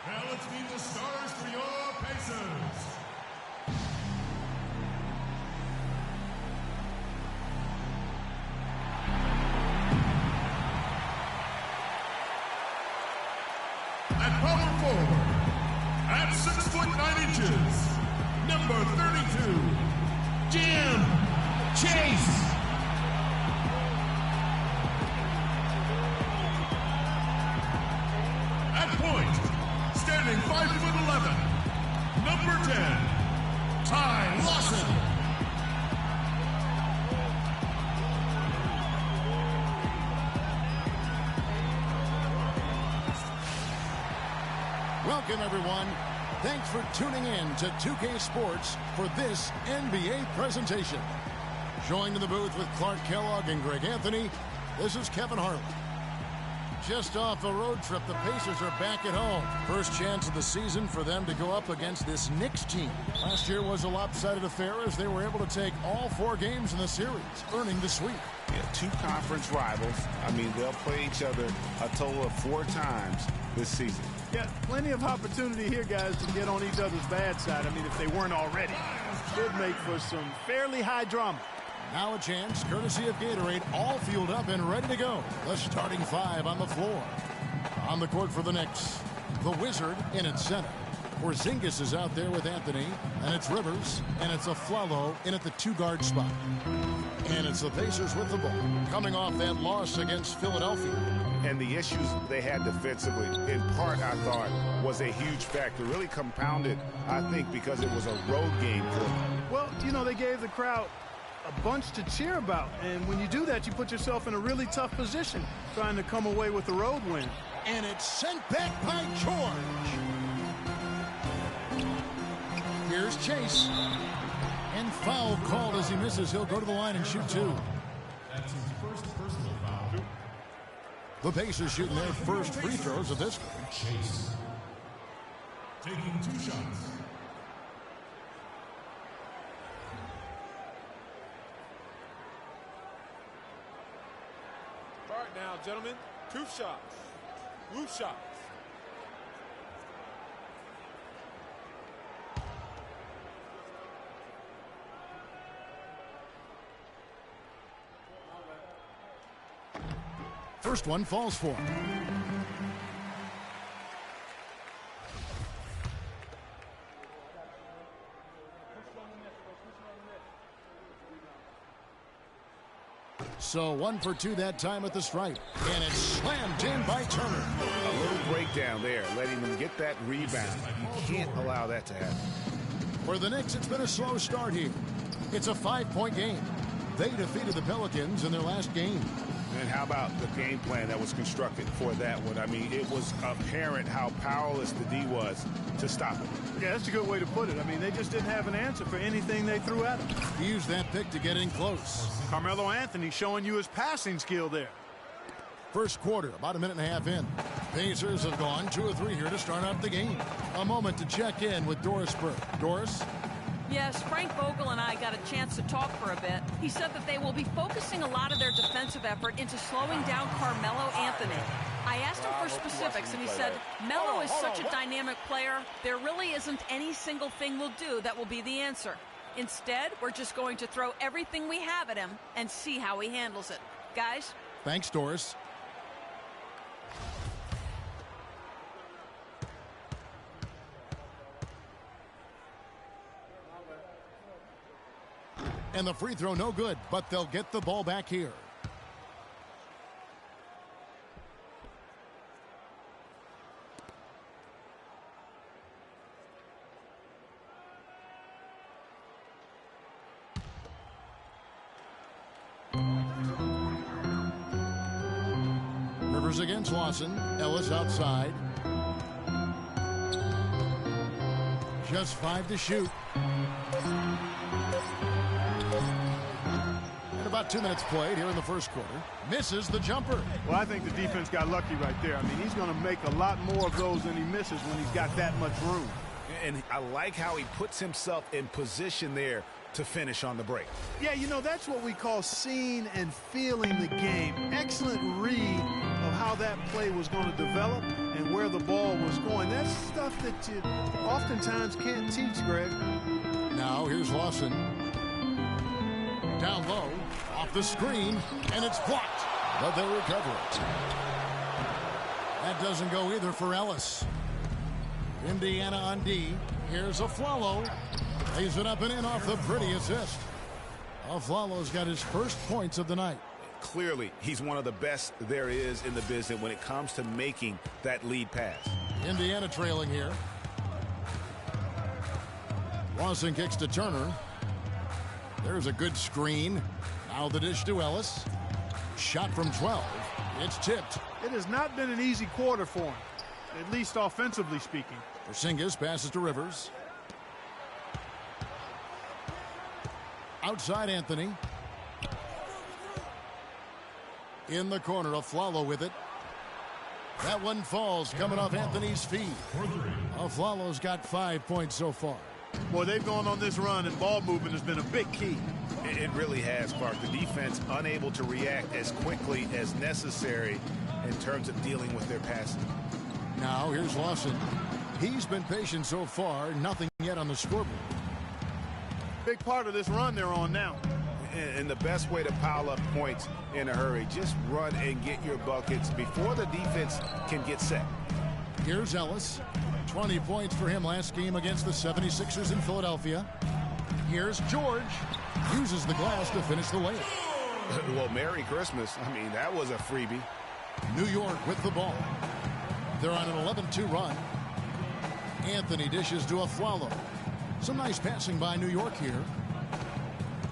Now let's meet the stars for your Pacers. At power forward, at 6'9", number 32, Jim Chase. At point, standing 5'11", number 10, Ty Lawson. Welcome, everyone. Thanks for tuning in to 2K Sports for this NBA presentation. Joined in the booth with Clark Kellogg and Greg Anthony, this is Kevin Harlan. Just off a road trip, the Pacers are back at home. First chance of the season for them to go up against this Knicks team. Last year was a lopsided affair as they were able to take all 4 games in the series, earning the sweep. Yeah, 2 conference rivals. They'll play each other a total of 4 times this season. Yeah, plenty of opportunity here, guys, to get on each other's bad side. If they weren't already. Should make for some fairly high drama. Now a chance, courtesy of Gatorade, all fueled up and ready to go. The starting 5 on the floor. On the court for the Knicks, the Wizard in its center. Porzingis is out there with Anthony, and it's Rivers, and it's Afflalo in at the 2-guard spot. And it's the Pacers with the ball, coming off that loss against Philadelphia. And the issues they had defensively, in part, I thought, was a huge factor. Really compounded, I think, because it was a road game for them. Well, they gave the crowd a bunch to cheer about. And when you do that, you put yourself in a really tough position trying to come away with the road win. And it's sent back by George. Here's Chase. And foul called as he misses. He'll go to the line and shoot 2. That's his first personal foul. The Pacers shooting their first free throws of this game. Chase taking 2 shots. Start now, gentlemen. 2 shots. Loose shots. First one falls for him. So 1 for 2 that time at the stripe. And it's slammed in by Turner. A little breakdown there, letting them get that rebound. You can't allow that to happen. For the Knicks, it's been a slow start here. It's a 5-point game. They defeated the Pelicans in their last game. And how about the game plan that was constructed for that one? I mean, it was apparent how powerless the D was to stop it. Yeah, that's a good way to put it. I mean, they just didn't have an answer for anything they threw at him. He used that pick to get in close. Carmelo Anthony showing you his passing skill there. First quarter, about a minute and a half in. Pacers have gone 2 or 3 here to start out the game. A moment to check in with Doris Burke. Doris? Yes, Frank Vogel and I got a chance to talk for a bit. He said that they will be focusing a lot of their defensive effort into slowing down Carmelo Anthony. I asked him for specifics, and he said, Melo is such a dynamic player, there really isn't any single thing we'll do that will be the answer. Instead, we're just going to throw everything we have at him and see how he handles it. Guys? Thanks, Doris. And the free throw no good, but they'll get the ball back here. Rivers against Lawson. Ellis outside. Just 5 to shoot. About 2 minutes played here in the first quarter. Misses the jumper. Well, I think the defense got lucky right there. I mean, he's going to make a lot more of those than he misses when he's got that much room. And I like how he puts himself in position there to finish on the break. Yeah, you know, that's what we call seeing and feeling the game. Excellent read of how that play was going to develop and where the ball was going. That's stuff that you oftentimes can't teach, Greg. Now here's Lawson. Down low, off the screen, and it's blocked, but they recover it. That doesn't go either for Ellis. Indiana on D. Here's Aflalo. Lays it up and in off the pretty assist. Aflalo's got his first points of the night. Clearly, he's one of the best there is in the business when it comes to making that lead pass. Indiana trailing here. Lawson kicks to Turner. There's a good screen. Now the dish to Ellis. Shot from 12. It's tipped. It has not been an easy quarter for him, at least offensively speaking. Porzingis passes to Rivers. Outside Anthony. In the corner, Aflalo with it. That one falls coming off Anthony's feet. Aflalo's got 5 points so far. Boy, they've gone on this run, and ball movement has been a big key. It really has, Clark. The defense unable to react as quickly as necessary in terms of dealing with their passing. Now here's Lawson. He's been patient so far. Nothing yet on the scoreboard. Big part of this run they're on now. And the best way to pile up points in a hurry, just run and get your buckets before the defense can get set. Here's Ellis. 20 points for him last game against the 76ers in Philadelphia. Here's George. Uses the glass to finish the layup. Well, Merry Christmas. I mean, that was a freebie. New York with the ball. They're on an 11-2 run. Anthony dishes to Aflalo. Some nice passing by New York here.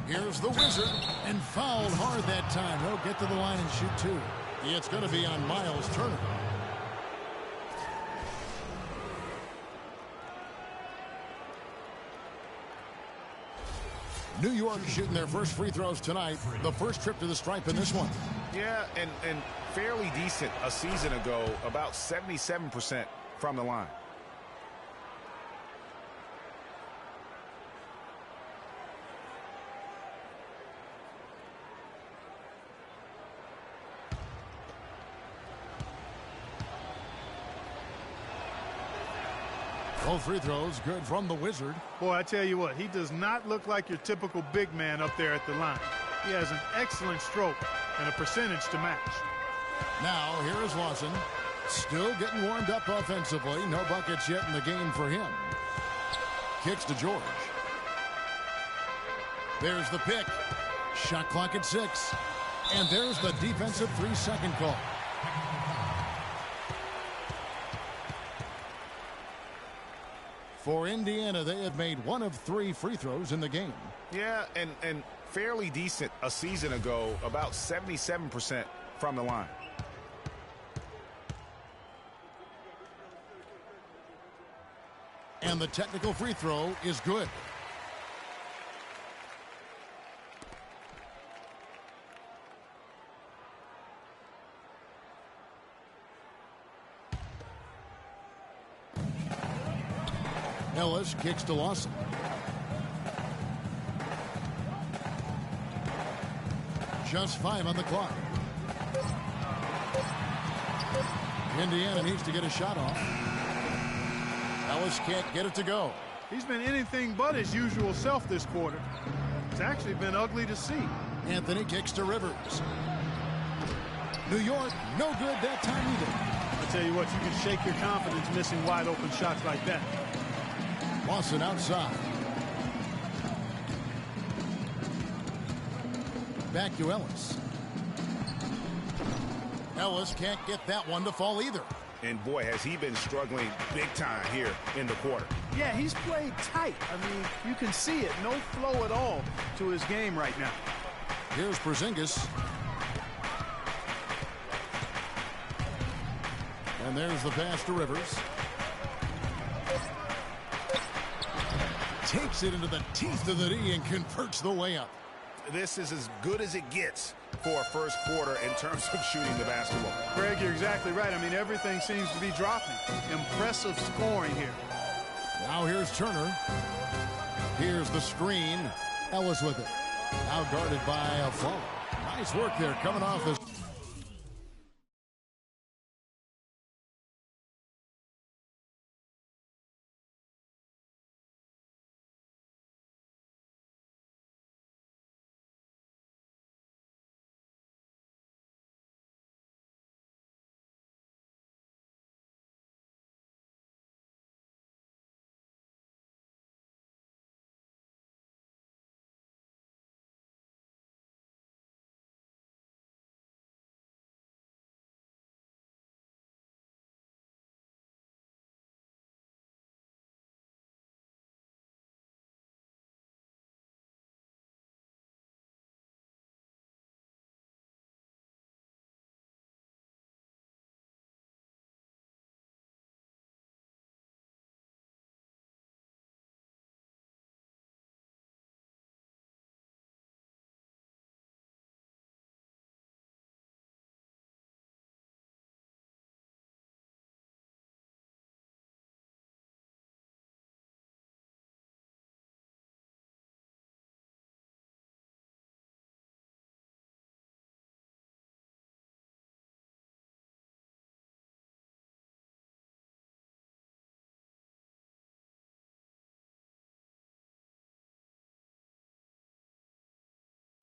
Here's the Wizard, and fouled hard that time. He'll get to the line and shoot 2. It's going to be on Miles Turner. New York shooting their first free throws tonight. The first trip to the stripe in this one. Yeah, and fairly decent a season ago, about 77% from the line. Both free throws good from the Wizard. Boy, I tell you what, he does not look like your typical big man up there at the line. He has an excellent stroke and a percentage to match. Now, here is Lawson. Still getting warmed up offensively. No buckets yet in the game for him. Kicks to George. There's the pick. Shot clock at 6. And there's the defensive 3-second call. For Indiana, they have made 1 of 3 free throws in the game. Yeah, and fairly decent a season ago, about 77% from the line. And the technical free throw is good. Ellis kicks to Lawson. Just 5 on the clock. Indiana needs to get a shot off. Ellis can't get it to go. He's been anything but his usual self this quarter. It's actually been ugly to see. Anthony kicks to Rivers. New York, no good that time either. I tell you what, you can shake your confidence missing wide open shots like that. Lawson outside. Back to Ellis. Ellis can't get that one to fall either. And boy, has he been struggling big time here in the quarter. Yeah, he's played tight. I mean, you can see it. No flow at all to his game right now. Here's Porzingis. And there's the pass to Rivers. Takes it into the teeth of the D and converts the layup. This is as good as it gets for a first quarter in terms of shooting the basketball. Greg, you're exactly right. I mean, everything seems to be dropping. Impressive scoring here. Now here's Turner. Here's the screen. Ellis with it. Now guarded by a foul. Nice work there coming off this.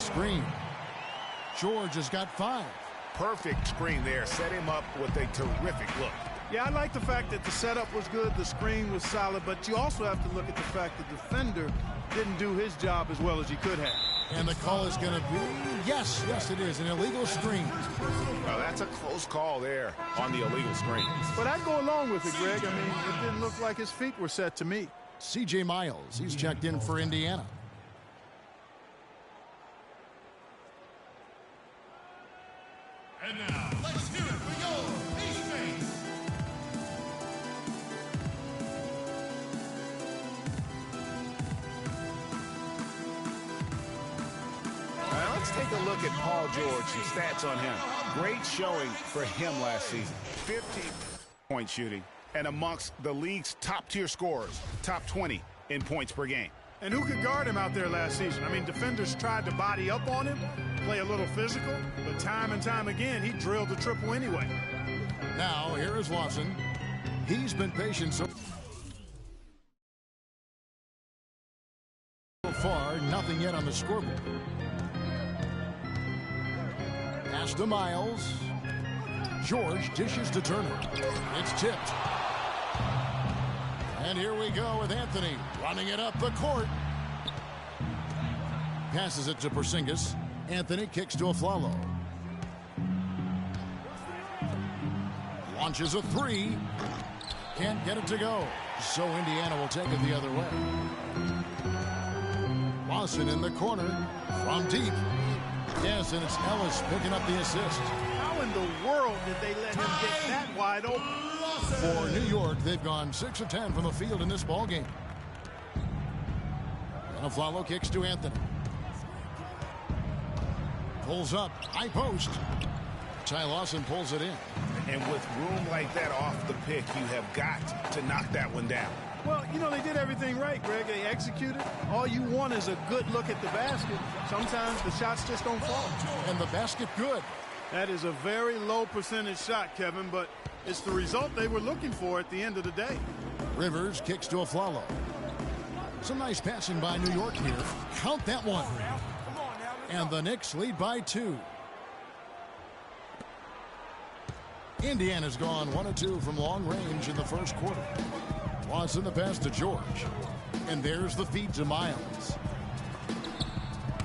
Screen. George has got 5. Perfect screen there. Set him up with a terrific look. Yeah, I like the fact that the setup was good, the screen was solid, but you also have to look at the fact the defender didn't do his job as well as he could have. And the call is going to be, yes, it is, an illegal screen. Well, that's a close call there on the illegal screen. But I'd go along with it, Greg. I mean, it didn't look like his feet were set to me. C.J. Miles, he's checked in for Indiana. And now, let's hear it for your teammates. Let's take a look at Paul George, some stats on him. Great showing for him last season. 50-point shooting and amongst the league's top-tier scorers, top 20 in points per game. And who could guard him out there last season? I mean, defenders tried to body up on him, play a little physical, but time and time again, he drilled the triple anyway. Now, here is Lawson. He's been patient so far, nothing yet on the scoreboard. Pass to Miles. George dishes to Turner. It's tipped. And here we go with Anthony running it up the court. Passes it to Porzingis. Anthony kicks to Aflalo. Launches a 3. Can't get it to go. So Indiana will take it the other way. Lawson in the corner from deep. Yes, and it's Ellis picking up the assist. How in the world did they let him get that wide open? For New York, they've gone 6 of 10 from the field in this ballgame. Aflalo kicks to Anthony. Pulls up, high post. Ty Lawson pulls it in. And with room like that off the pick, you have got to knock that one down. Well, you know, they did everything right, Greg. They executed. All you want is a good look at the basket. Sometimes the shots just don't fall. And the basket good. That is a very low percentage shot, Kevin, but it's the result they were looking for at the end of the day. Rivers kicks to Aflalo. Some nice passing by New York here. Count that one. And the Knicks lead by 2. Indiana's gone 1 of 2 from long range in the first quarter. Watson the pass to George. And there's the feed to Miles.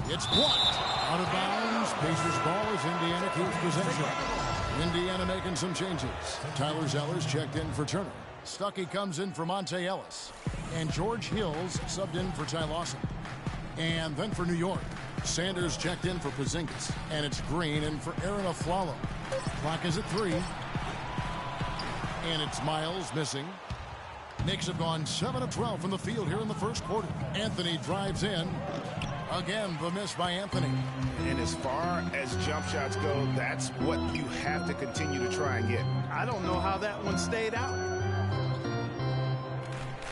It's blocked. Out of bounds. Pacers ball as Indiana keeps possession. Indiana making some changes. Tyler Zeller's checked in for Turner. Stuckey comes in for Monte Ellis. And George Hills subbed in for Ty Lawson. And then for New York, Sanders checked in for Porzingis. And it's Green in for Aaron Aflalo. Clock is at 3. And it's Miles missing. Knicks have gone 7 of 12 from the field here in the first quarter. Anthony drives in. Again, the miss by Anthony. And as far as jump shots go, that's what you have to continue to try and get. I don't know how that one stayed out.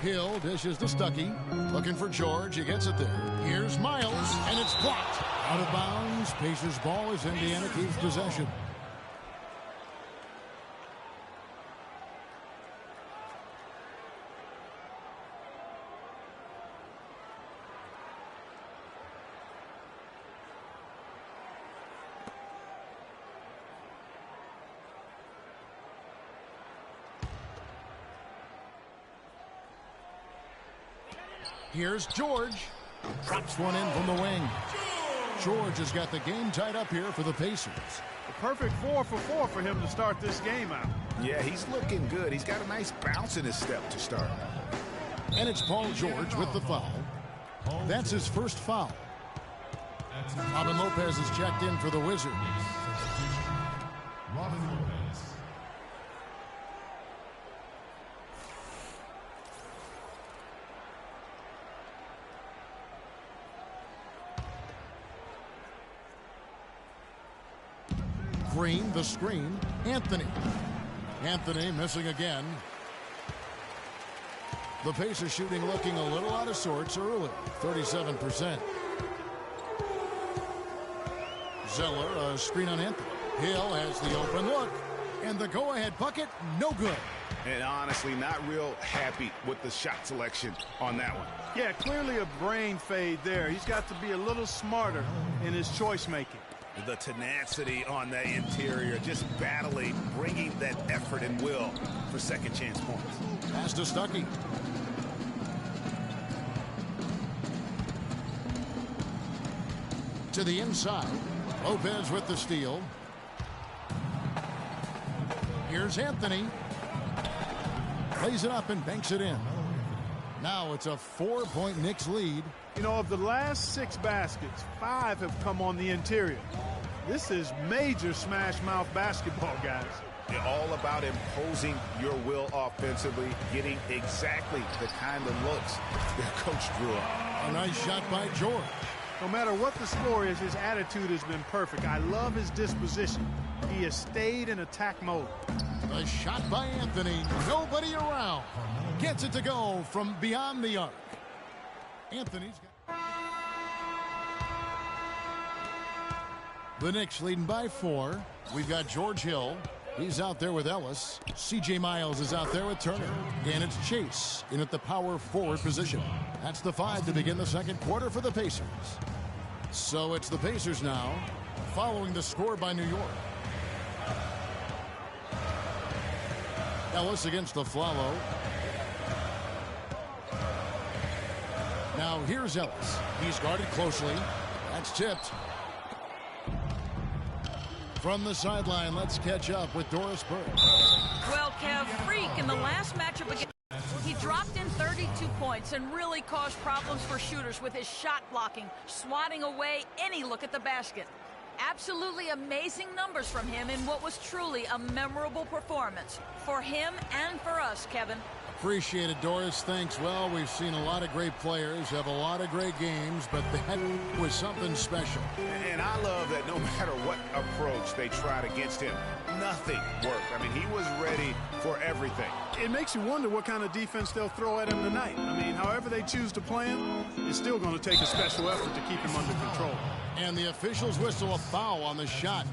Hill dishes to Stuckey. Looking for George. He gets it there. Here's Miles, and it's blocked. Out of bounds. Pacers ball as Indiana keeps possession. Here's George. Drops one in from the wing. George has got the game tied up here for the Pacers. A perfect 4 for 4 for him to start this game out. Yeah, he's looking good. He's got a nice bounce in his step to start. And it's Paul George with the foul. That's his first foul. Robin Lopez is checked in for the Wizards. Robin Lopez. Green, the screen. Anthony. Anthony missing again. The Pacers shooting looking a little out of sorts early. 37%. Zeller, a screen on Anthony. Hill has the open look. And the go-ahead bucket, no good. And honestly, not real happy with the shot selection on that one. Yeah, clearly a brain fade there. He's got to be a little smarter in his choice making. The tenacity on the interior, just battling, bringing that effort and will for second chance points. Pass to Stuckey. To the inside. Lopez with the steal. Here's Anthony. Plays it up and banks it in. Now it's a 4-point Knicks lead. You know, of the last 6 baskets, 5 have come on the interior. This is major smash mouth basketball, guys. They're all about imposing your will offensively, getting exactly the kind of looks their coach drew up. A nice shot by George. No matter what the score is, his attitude has been perfect. I love his disposition. He has stayed in attack mode. The shot by Anthony. Nobody around. Gets it to go from beyond the arc. Anthony's got... The Knicks leading by 4. We've got George Hill. He's out there with Ellis. C.J. Miles is out there with Turner. And it's Chase in at the power forward position. That's the 5 to begin the second quarter for the Pacers. So it's the Pacers now, following the score by New York. Ellis against Aflalo. Now here's Ellis. He's guarded closely. That's tipped. From the sideline, let's catch up with Doris Burke. Well, Kev, Freak in the last matchup against, he dropped in 32 points and really caused problems for shooters with his shot blocking, swatting away any look at the basket. Absolutely amazing numbers from him in what was truly a memorable performance for him and for us, Kevin. Appreciate it, Doris. Thanks. Well, we've seen a lot of great players have a lot of great games, but that was something special. And I love that no matter what approach they tried against him, nothing worked. I mean, he was ready for everything. It makes you wonder what kind of defense they'll throw at him tonight. I mean, however they choose to play him, it's still going to take a special effort to keep him under control. And the officials whistle a foul on the shot.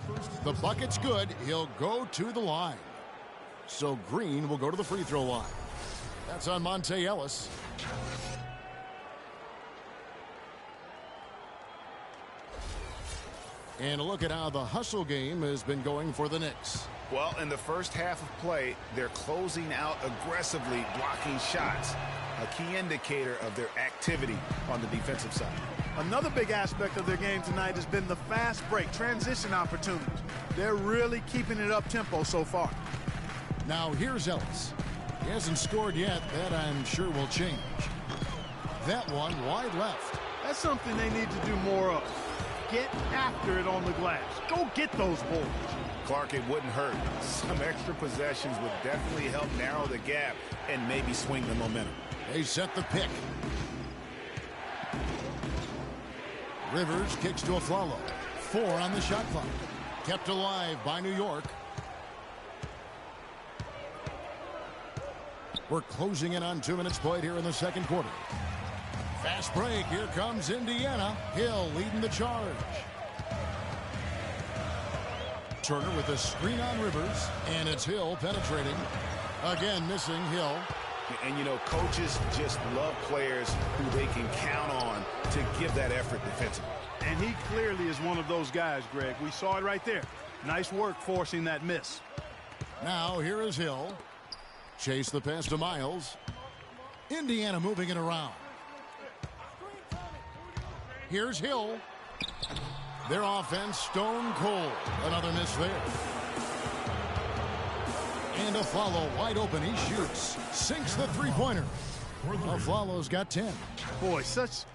The bucket's good. He'll go to the line. So Green will go to the free throw line. That's on Monte Ellis. And a look at how the hustle game has been going for the Knicks. Well, in the first half of play, they're closing out aggressively, blocking shots. A key indicator of their activity on the defensive side. Another big aspect of their game tonight has been the fast break, transition opportunities. They're really keeping it up tempo so far. Now here's Ellis. He hasn't scored yet. That I'm sure will change. That one wide left. That's something they need to do more of. Get after it on the glass. Go get those boards. Clark, it wouldn't hurt. Some extra possessions would definitely help narrow the gap and maybe swing the momentum. They set the pick. Rivers kicks to Aflalo. 4 on the shot clock. Kept alive by New York. We're closing in on 2 minutes played here in the second quarter. Fast break. Here comes Indiana. Hill leading the charge. Turner with a screen on Rivers. And it's Hill penetrating. Again missing Hill. And, you know, coaches just love players who they can count on to give that effort defensively. And he clearly is one of those guys, Greg. We saw it right there. Nice work forcing that miss. Now here is Hill. Chase the pass to Miles. Indiana moving it around. Here's Hill. Their offense stone cold. Another miss there. And Aflalo wide open. He shoots. Sinks the three-pointer. Aflalo's got 10. Boy, such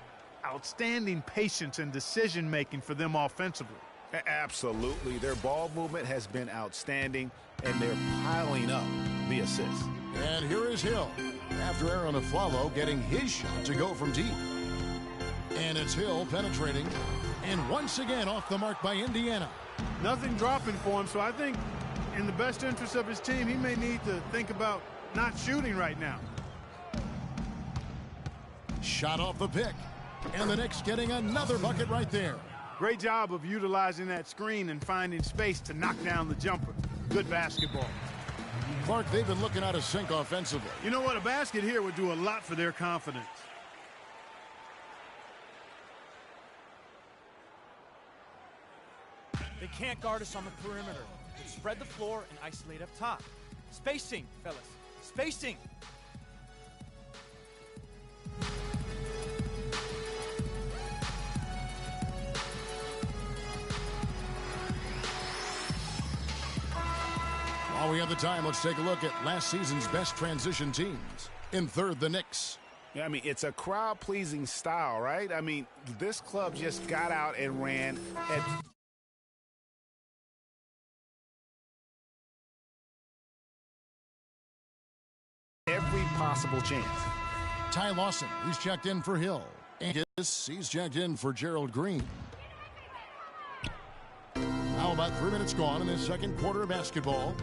outstanding patience and decision-making for them offensively. Absolutely. Their ball movement has been outstanding, and they're piling up the assists. And here is Hill. After Aaron Aflalo getting his shot to go from deep. And it's Hill penetrating. And once again off the mark by Indiana. Nothing dropping for him, so I think in the best interest of his team, he may need to think about not shooting right now. Shot off the pick. And the Knicks getting another bucket right there. Great job of utilizing that screen and finding space to knock down the jumper. Good basketball. Clark, they've been looking out of sync offensively. You know what? A basket here would do a lot for their confidence. They can't guard us on the perimeter. Let's spread the floor and isolate up top. Spacing, fellas. Spacing. While we have the time, let's take a look at last season's best transition teams. In third, the Knicks. Yeah, I mean, it's a crowd-pleasing style, right? I mean, this club just got out and ran at every possible chance. Ty Lawson, he's checked in for Hill. And he's checked in for Gerald Green. Now about 3 minutes gone in the second quarter of basketball.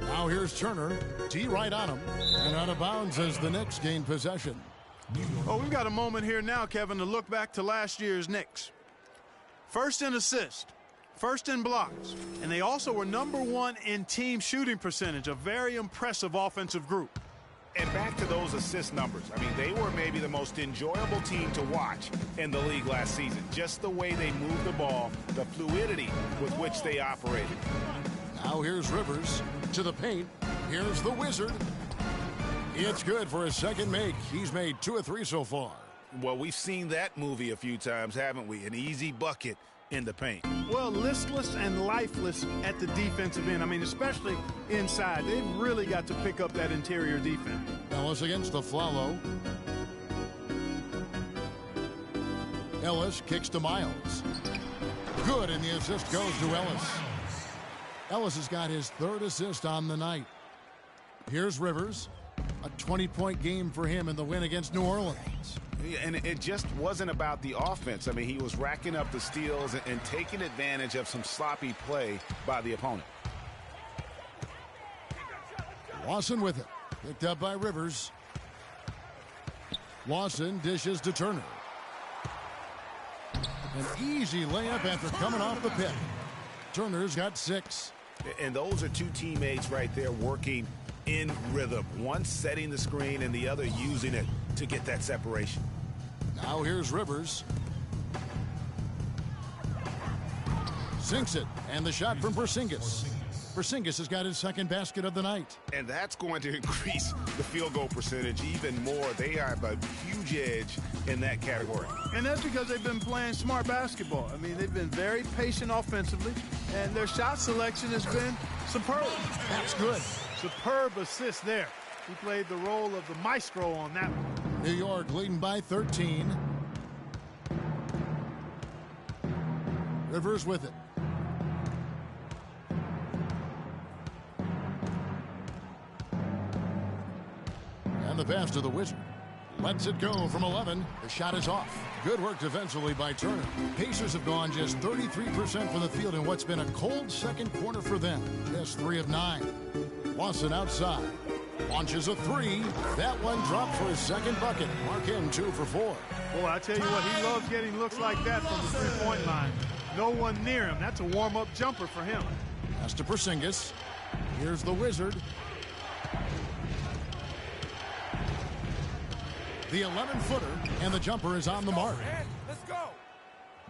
Now here's Turner. D right on him. And out of bounds as the Knicks gain possession. Oh, we've got a moment here now, Kevin, to look back to last year's Knicks. First in assists. First in blocks. And they also were #1 in team shooting percentage. A very impressive offensive group. And back to those assist numbers. I mean, they were maybe the most enjoyable team to watch in the league last season. Just the way they moved the ball, the fluidity with which they operated. Now here's Rivers to the paint. Here's the Wizard. It's good for his second make. He's made 2 of 3 so far. Well, we've seen that movie a few times, haven't we? An easy bucket in the paint. Well, listless and lifeless at the defensive end. I mean, especially inside. They've really got to pick up that interior defense. Ellis against the Flalo. Ellis kicks to Miles. Good, and the assist goes to Ellis. Ellis has got his third assist on the night. Here's Rivers. A 20-point game for him in the win against New Orleans. And it just wasn't about the offense. I mean, he was racking up the steals and taking advantage of some sloppy play by the opponent. Lawson with it. Picked up by Rivers. Lawson dishes to Turner. An easy layup after coming off the pick. Turner's got 6. And those are two teammates right there working in rhythm. One setting the screen and the other using it to get that separation. Now here's Rivers. Sinks it, and the shot from Porzingis. Porzingis has got his second basket of the night. And that's going to increase the field goal percentage even more. They have a huge edge in that category. And that's because they've been playing smart basketball. I mean, they've been very patient offensively, and their shot selection has been superb. That's good. Superb assist there. He played the role of the maestro on that one. New York leading by 13. Rivers with it. And the pass to the Wizard. Lets it go from 11. The shot is off. Good work defensively by Turner. Pacers have gone just 33% from the field in what's been a cold second quarter for them. Just 3 of 9. Lawson outside. Launches a 3. That one dropped for his second bucket. Mark him 2 for 4. Boy, I tell you what, he loves getting looks like that from the three-point line. No one near him. That's a warm-up jumper for him. Pass to Porzingis. Here's the Wizard. The 11-footer, and the jumper is on the mark. Let's go.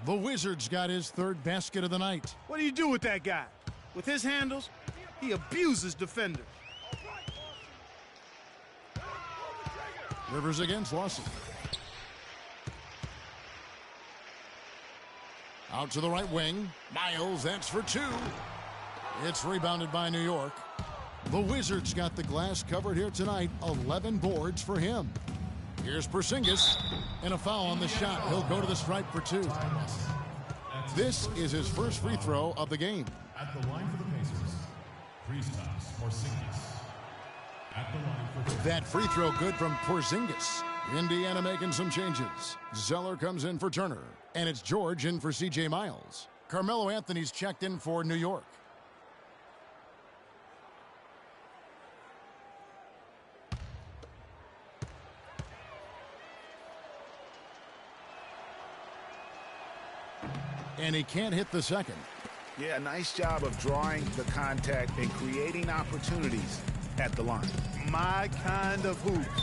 The Wizard's got his third basket of the night. What do you do with that guy? With his handles, he abuses defenders. Rivers against Lawson. Out to the right wing. Miles, that's for 2. It's rebounded by New York. The Wizards got the glass covered here tonight. 11 boards for him. Here's Porzingis, and a foul on the shot. He'll go to the stripe for 2. This is his first free throw of the game. At the line for the Pacers, Kristaps Porzingis. At the line for That free throw good from Porzingis. Indiana making some changes. Zeller comes in for Turner, and it's George in for C.J. Miles. Carmelo Anthony's checked in for New York. And he can't hit the second. Yeah, nice job of drawing the contact and creating opportunities at the line. My kind of hoops.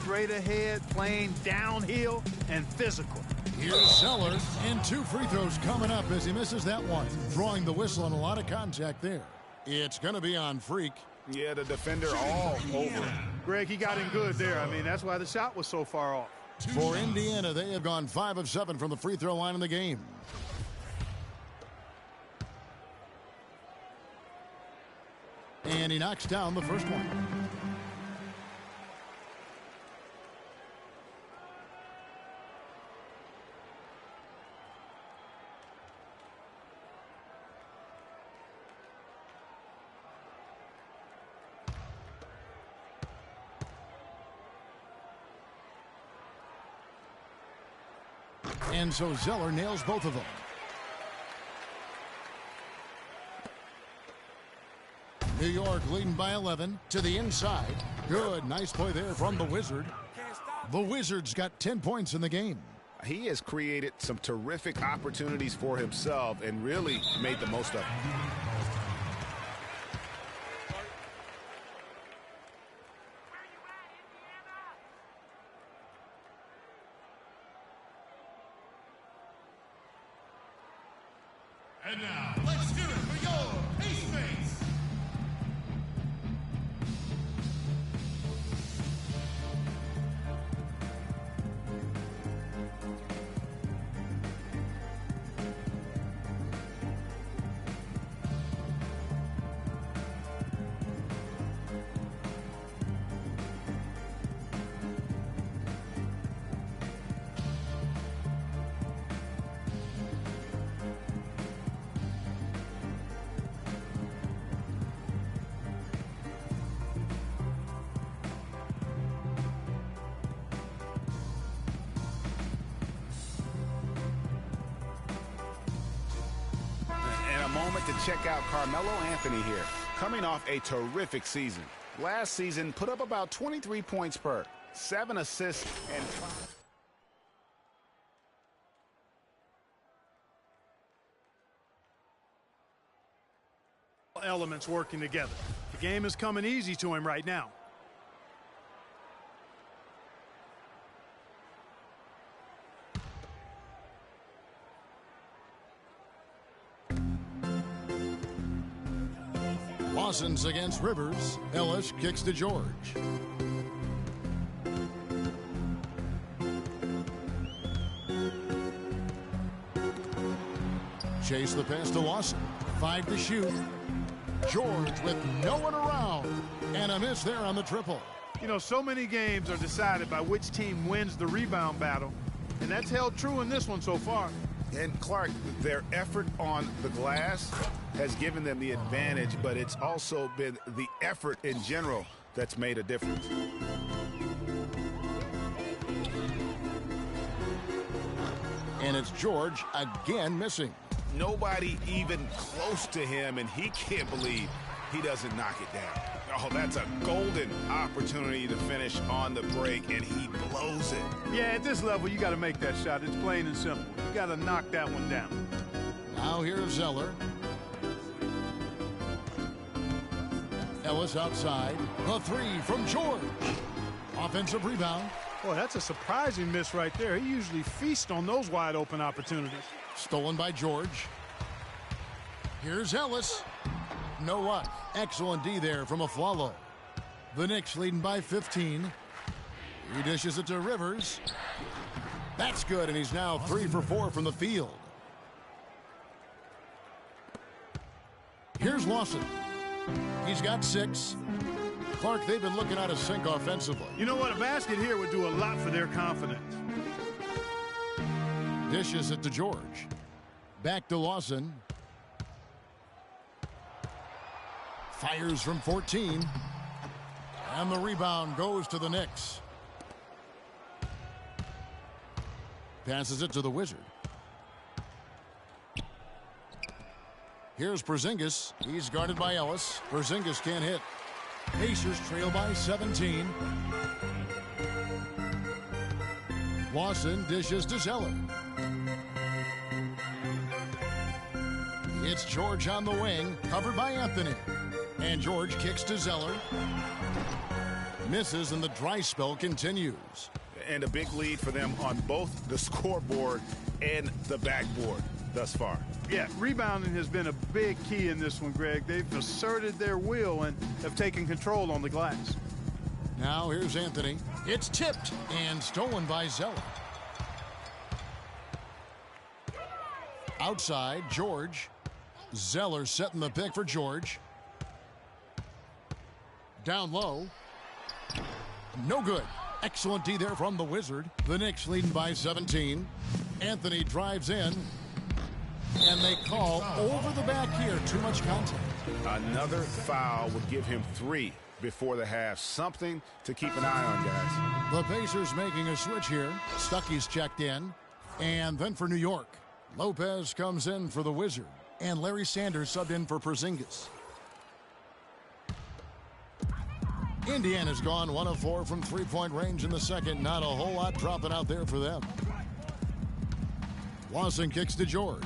Straight ahead, playing downhill, and physical. Here's Zeller, and 2 free throws coming up as he misses that one. Drawing the whistle and a lot of contact there. It's going to be on Freak. Yeah, the defender all over. Greg, he got in good there. I mean, that's why the shot was so far off. For Indiana, they have gone 5 of 7 from the free throw line in the game. And he knocks down the first one. And so Zeller nails both of them. New York leading by 11 to the inside. Good, nice play there from the Wizard. The Wizards got 10 points in the game. He has created some terrific opportunities for himself and really made the most of it. And now, let's do it for your Pace Mates. moment to check out Carmelo Anthony here, coming off a terrific season. Last season, put up about 23 points per, 7 assists, and 5. Elements working together. The game is coming easy to him right now. Lawson's against Rivers. Ellis kicks to George. Chase the pass to Lawson. 5 to shoot. George with no one around. And a miss there on the triple. You know, so many games are decided by which team wins the rebound battle. And that's held true in this one so far. And Clark, their effort on the glass has given them the advantage, but it's also been the effort in general that's made a difference. And it's George again missing. Nobody even close to him, and he can't believe he doesn't knock it down. Oh, that's a golden opportunity to finish on the break, and he blows it. Yeah, at this level, you got to make that shot. It's plain and simple. You got to knock that one down. Now here's Zeller. Ellis outside. The 3 from George. Offensive rebound. Boy, that's a surprising miss right there. He usually feasts on those wide open opportunities. Stolen by George. Here's Ellis. No luck. Excellent D there from Aflalo. The Knicks leading by 15. He dishes it to Rivers. That's good, and he's now 3 for 4 from the field. Here's Lawson. He's got 6. Clark, they've been looking out of sync offensively. You know what? A basket here would do a lot for their confidence. Dishes it to George. Back to Lawson. Fires from 14. And the rebound goes to the Knicks. Passes it to the Wizard. Here's Porzingis. He's guarded by Ellis. Porzingis can't hit. Pacers trail by 17. Lawson dishes to Zeller. It's George on the wing, covered by Anthony. And George kicks to Zeller. Misses, and the dry spell continues. And a big lead for them on both the scoreboard and the backboard thus far. Yeah, rebounding has been a big key in this one, Greg. They've asserted their will and have taken control on the glass. Now here's Anthony. It's tipped and stolen by Zeller. Outside, George. Zeller setting the pick for George. Down low. No good. Excellent D there from the Wizard. The Knicks leading by 17. Anthony drives in. And they call over the back here. Too much contact. Another foul would give him 3 before the half. Something to keep an eye on, guys. The Pacers making a switch here. Stuckey's checked in. And then for New York, Lopez comes in for the Wizard. And Larry Sanders subbed in for Porzingis. Indiana's gone 1 of 4 from three-point range in the second. Not a whole lot dropping out there for them. Lawson kicks to George.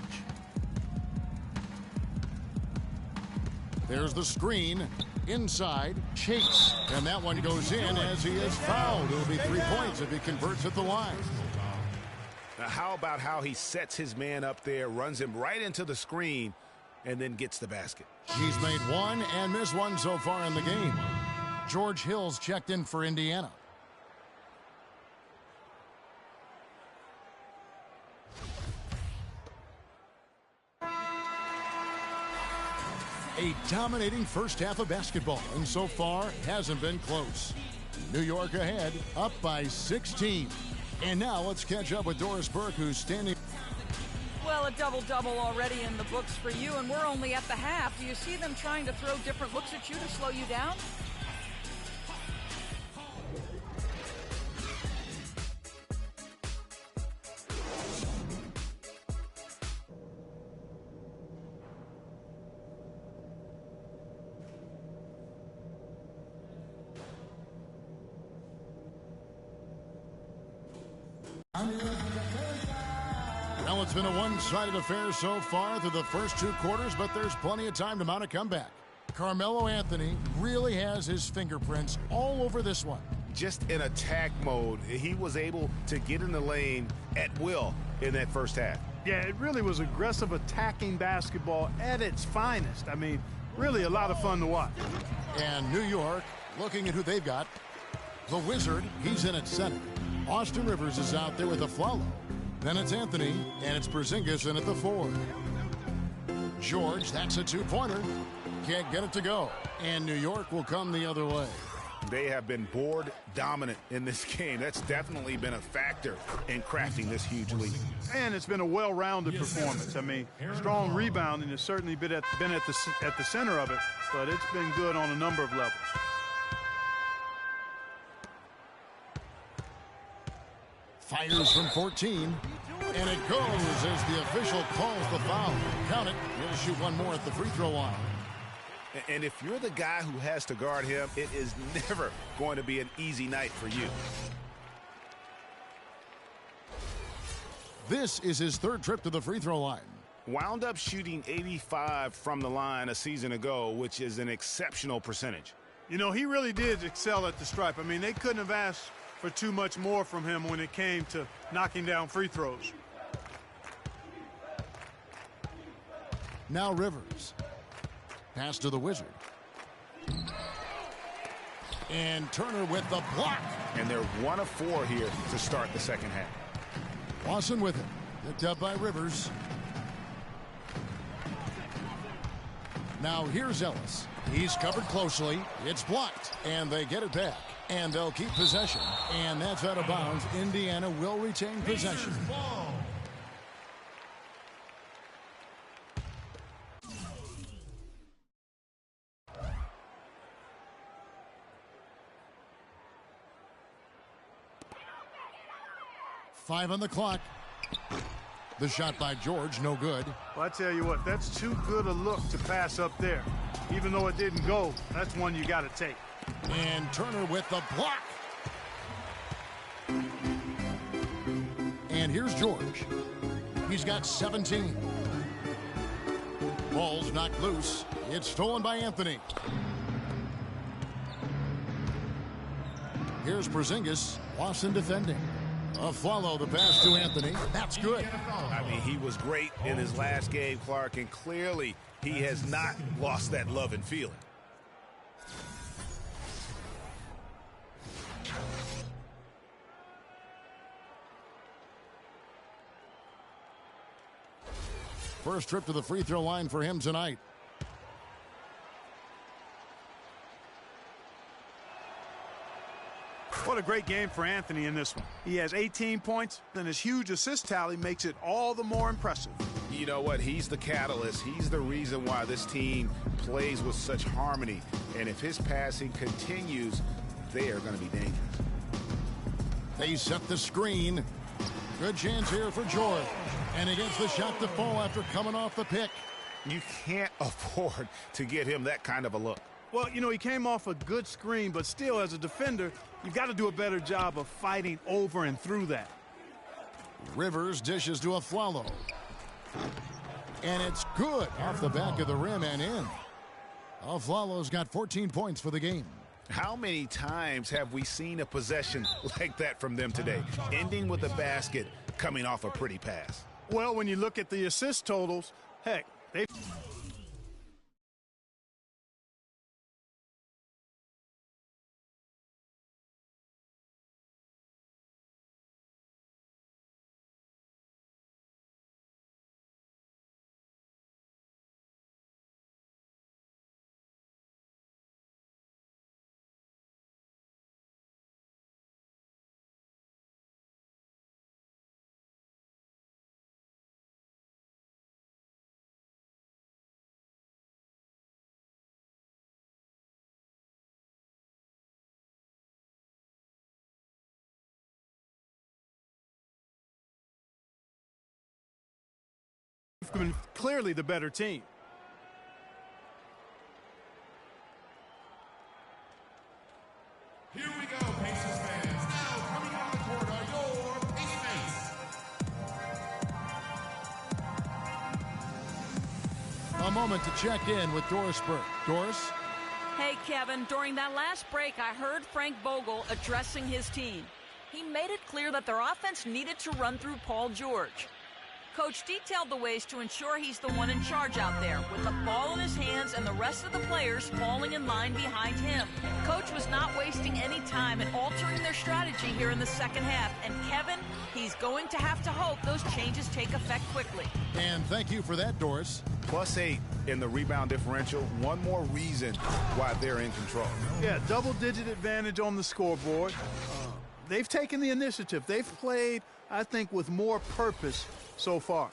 There's the screen. Inside. Chase. And that one goes in as he is fouled. It'll be 3 points if he converts at the line. Now, how about how he sets his man up there, runs him right into the screen, and then gets the basket? He's made 1 and missed 1 so far in the game. George Hill's checked in for Indiana. A dominating first half of basketball, and so far hasn't been close. New York ahead, up by 16. And now let's catch up with Doris Burke, who's standing. Well, a double-double already in the books for you, and we're only at the half. Do you see them trying to throw different looks at you to slow you down? Well, it's been a one-sided affair so far through the first 2 quarters, but there's plenty of time to mount a comeback. Carmelo Anthony really has his fingerprints all over this one. Just in attack mode, he was able to get in the lane at will in that first half. Yeah, it really was aggressive attacking basketball at its finest. I mean, really a lot of fun to watch. And New York, looking at who they've got. The Wizard, he's in at center. Austin Rivers is out there with a Flalo. Then it's Anthony, and it's Porzingis in at the 4. George, that's a 2-pointer. Can't get it to go. And New York will come the other way. They have been board dominant in this game. That's definitely been a factor in crafting this huge lead. And it's been a well-rounded performance. I mean, strong rebounding has certainly been at the center of it, but it's been good on a number of levels. Fires from 14, and it goes as the official calls the foul. Count it. He'll shoot one more at the free throw line. And if you're the guy who has to guard him, it is never going to be an easy night for you. This is his 3rd trip to the free throw line. Wound up shooting 85 from the line a season ago, which is an exceptional percentage. You know, he really did excel at the stripe. I mean, they couldn't have asked for too much more from him when it came to knocking down free throws. Now Rivers. Pass to the Wizard. And Turner with the block. And they're 1 of 4 here to start the second half. Lawson with it. Picked up by Rivers. Now here's Ellis. He's covered closely. It's blocked. And they get it back. And they'll keep possession. And that's out of bounds. Indiana will retain possession. 5 on the clock. The shot by George, no good. Well, I tell you what, that's too good a look to pass up there. Even though it didn't go, that's one you got to take. And Turner with the block. And here's George. He's got 17. Ball's knocked loose. It's stolen by Anthony. Here's Porzingis. Lawson defending. Follow the pass to Anthony. That's good. I mean, he was great in his last game, Clark, and clearly he has not lost that love and feeling. First trip to the free throw line for him tonight. What a great game for Anthony in this one. He has 18 points, and his huge assist tally makes it all the more impressive. You know what? He's the catalyst. He's the reason why this team plays with such harmony. And if his passing continues, they are going to be dangerous. They set the screen. Good chance here for George. And he gets the shot to fall after coming off the pick. You can't afford to get him that kind of a look. Well, you know, he came off a good screen, but still, as a defender, you've got to do a better job of fighting over and through that. Rivers dishes to a Flalo. And it's good off the back of the rim and in. Flalo's got 14 points for the game. How many times have we seen a possession like that from them today, ending with a basket coming off a pretty pass? Well, when you look at the assist totals, heck, they... been clearly the better team. Here we go, Pacers fans. Now coming on the court are your Pacers. moment to check in with Doris Burke. Doris? Hey, Kevin, during that last break, I heard Frank Vogel addressing his team. He made it clear that their offense needed to run through Paul George. Coach detailed the ways to ensure he's the one in charge out there, with the ball in his hands and the rest of the players falling in line behind him. Coach was not wasting any time in altering their strategy here in the second half. And Kevin, he's going to have to hope those changes take effect quickly. And thank you for that, Doris. +8 in the rebound differential. One more reason why they're in control. Yeah, double-digit advantage on the scoreboard. They've taken the initiative. They've played, I think, with more purpose so far.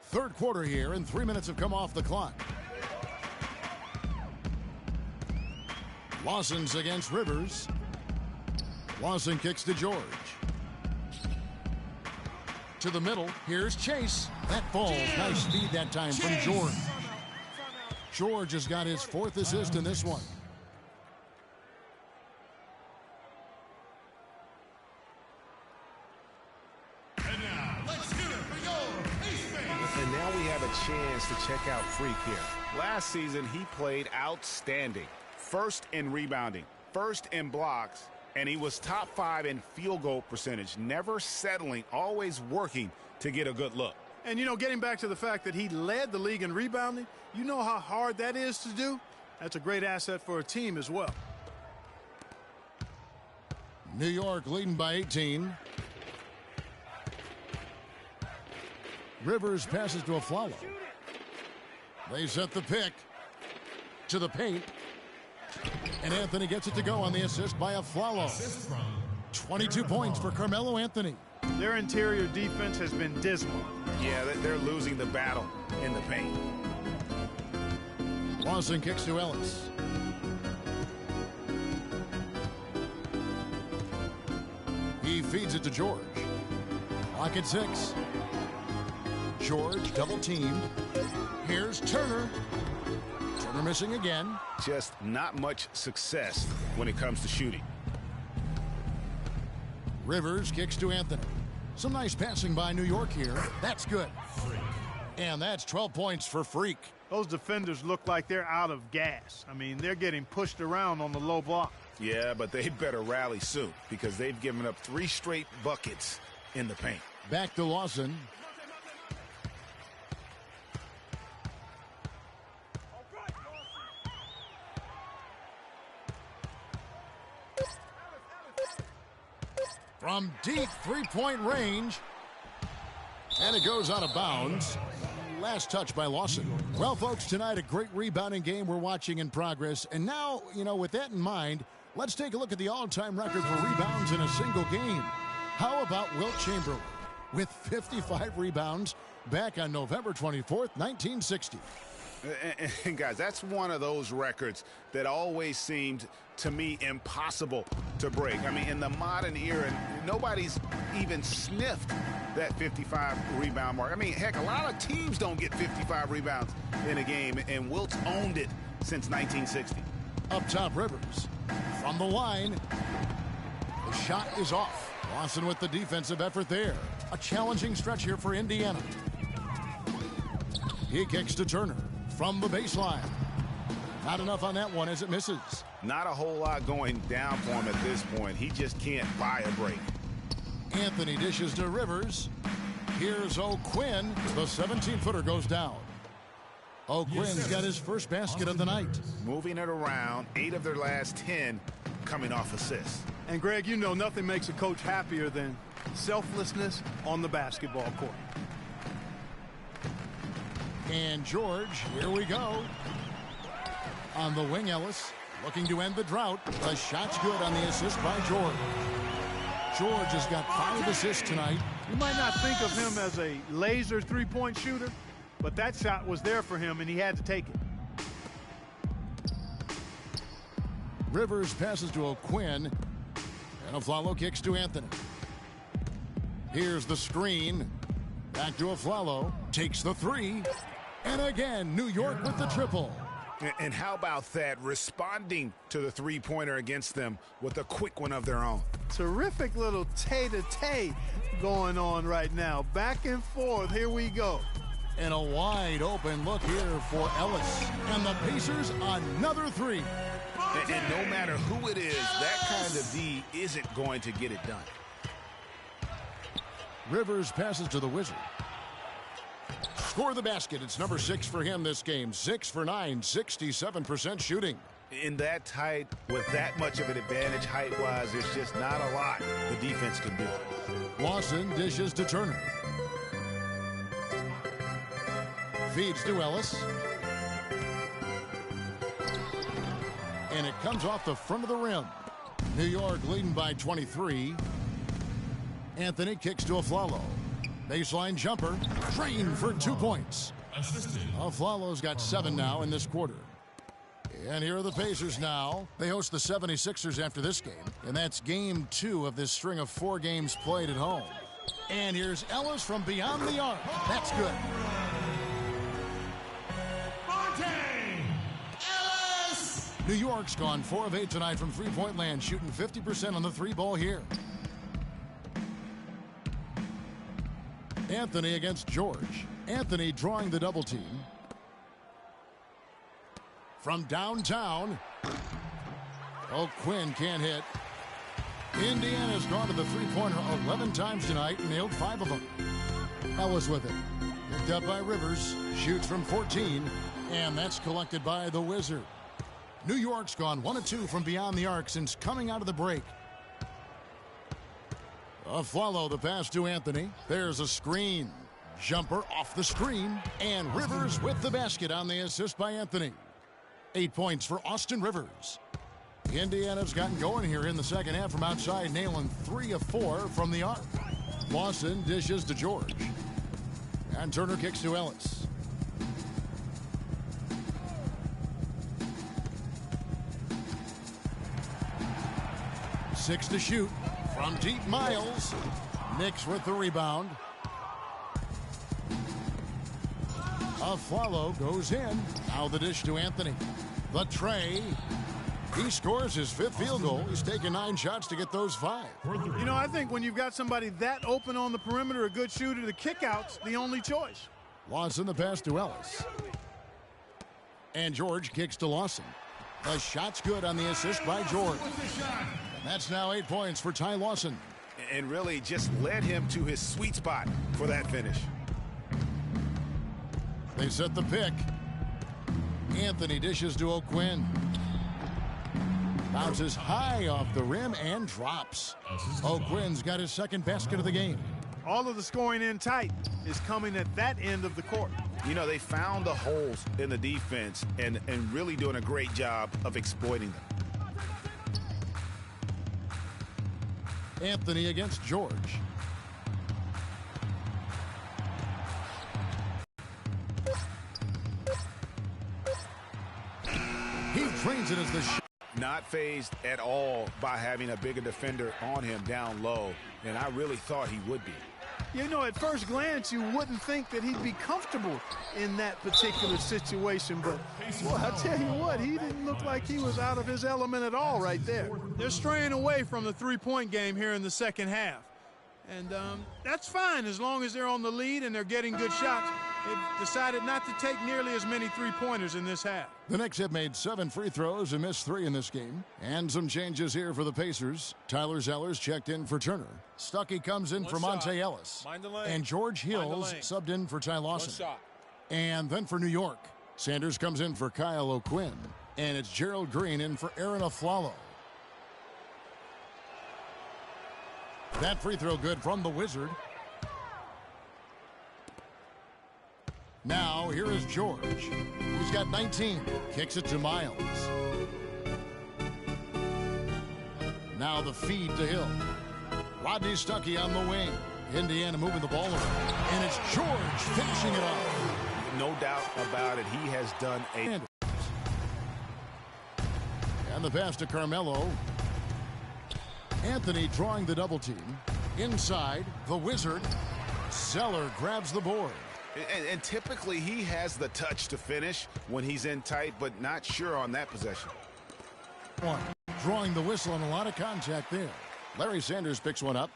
Third quarter here, and 3 minutes have come off the clock. Lawson's against Rivers. Lawson kicks to George. To the middle. Here's Chase. That falls. Nice speed that time from George. George has got his 4th assist in this one. And now we have a chance to check out Freak here. Last season, he played outstanding. First in rebounding, first in blocks, and he was top 5 in field goal percentage. Never settling, always working to get a good look. And, you know, getting back to the fact that he led the league in rebounding, you know how hard that is to do? That's a great asset for a team as well. New York leading by 18. Rivers passes to Aflalo. They set the pick to the paint. And Anthony gets it to go on the assist by Aflalo. 22 points for Carmelo Anthony. Their interior defense has been dismal. Yeah, they're losing the battle in the paint. Lawson kicks to Ellis. He feeds it to George. Clock at 6. George double teamed. Here's Turner. Turner missing again. Just not much success when it comes to shooting. Rivers kicks to Anthony. Some nice passing by New York here. That's good. And that's 12 points for Freak. Those defenders look like they're out of gas. I mean, they're getting pushed around on the low block. Yeah, but they better rally soon because they've given up 3 straight buckets in the paint. Back to Lawson. From deep three-point range. And it goes out of bounds. Last touch by Lawson. Well, folks, tonight a great rebounding game we're watching in progress. And now, you know, with that in mind, let's take a look at the all-time record for rebounds in a single game. How about Wilt Chamberlain with 55 rebounds back on November 24th, 1960. And guys, that's one of those records that always seemed to me impossible to break. I mean, in the modern era, nobody's even sniffed that 55 rebound mark. I mean, heck, a lot of teams don't get 55 rebounds in a game, and Wilt's owned it since 1960. Up top, Rivers. From the line, the shot is off. Lawson with the defensive effort there. A challenging stretch here for Indiana. He kicks to Turner from the baseline. Not enough on that one as it misses. Not a whole lot going down for him at this point. He just can't buy a break. Anthony dishes to Rivers. Here's O'Quinn. The 17-footer goes down. O'Quinn's got his first basket of the night. Moving it around, 8 of their last 10 coming off assists. And, Greg, you know nothing makes a coach happier than selflessness on the basketball court. And George, here we go. On the wing, Ellis, looking to end the drought. The shot's good on the assist by George. George has got 5 assists tonight. You might not think of him as a laser three-point shooter, but that shot was there for him, and he had to take it. Rivers passes to O'Quinn, and Aflalo kicks to Anthony. Here's the screen. Back to Aflalo. Takes the 3. And again, New York with the triple. And how about that? Responding to the three-pointer against them with a quick one of their own. Terrific little tay-to-tay going on right now. Back and forth. Here we go. And a wide open look here for Ellis. And the Pacers another three. And no matter who it is, that kind of D isn't going to get it done. Rivers passes to the Wizard. Score the basket. It's number 6 for him this game. 6 for 9, 67% shooting. In that tight, with that much of an advantage height-wise, there's just not a lot the defense can do. Lawson dishes to Turner. Feeds to Ellis. And it comes off the front of the rim. New York leading by 23. Anthony kicks to Aflalo. Baseline jumper. Drained for 2 points. Aflalo's got 7 now in this quarter. And here are the Pacers now. They host the 76ers after this game. And that's game 2 of this string of 4 games played at home. And here's Ellis from beyond the arc. That's good. New York's gone 4 of 8 tonight from three-point land, shooting 50% on the 3-ball here. Anthony against George. Anthony drawing the double team. From downtown. Oh, Quinn can't hit. Indiana's gone to the three-pointer 11 times tonight and nailed 5 of them. Ellis with it. Picked up by Rivers. Shoots from 14. And that's collected by the Wizard. New York's gone 1 of 2 from beyond the arc since coming out of the break. Aflalo the pass to Anthony. There's a screen. Jumper off the screen. And Rivers with the basket on the assist by Anthony. 8 points for Austin Rivers. Indiana's gotten going here in the second half from outside, nailing 3 of 4 from the arc. Lawson dishes to George. And Turner kicks to Ellis. 6 to shoot. From deep, Miles. Knicks with the rebound. Aflalo goes in. Now the dish to Anthony. The tray. He scores his 5th field goal. He's taken 9 shots to get those 5. You know, I think when you've got somebody that open on the perimeter, a good shooter, the kickout's the only choice. Lawson the pass to Ellis. And George kicks to Lawson. The shot's good on the assist by George. That's now 8 points for Ty Lawson. And really just led him to his sweet spot for that finish. They set the pick. Anthony dishes to O'Quinn. Bounces high off the rim and drops. O'Quinn's got his 2nd basket of the game. All of the scoring in tight is coming at that end of the court. You know, they found the holes in the defense and really doing a great job of exploiting them. Anthony against George. He drains it as the shot. Not fazed at all by having a bigger defender on him down low, and I really thought he would be. You know, at first glance, you wouldn't think that he'd be comfortable in that particular situation, but well, I tell you what, he didn't look like he was out of his element at all right there. They're straying away from the three-point game here in the second half, and that's fine as long as they're on the lead and they're getting good shots. They've decided not to take nearly as many three-pointers in this half. The Knicks have made 7 free throws and missed 3 in this game. And some changes here for the Pacers. Tyler Zellers checked in for Turner. Stuckey comes in for Monte Ellis. And George Hills subbed in for Ty Lawson. And then for New York, Sanders comes in for Kyle O'Quinn. And it's Gerald Green in for Aaron Aflalo. That free throw good from the Wizard. Now, here is George. He's got 19. Kicks it to Miles. Now the feed to Hill. Rodney Stuckey on the wing. Indiana moving the ball around. And it's George finishing it off. No doubt about it. He has done a... And the pass to Carmelo. Anthony drawing the double team. Inside, the Wizard. Zeller grabs the board. And typically he has the touch to finish when he's in tight, but not sure on that possession. Drawing the whistle and a lot of contact there. Larry Sanders picks one up.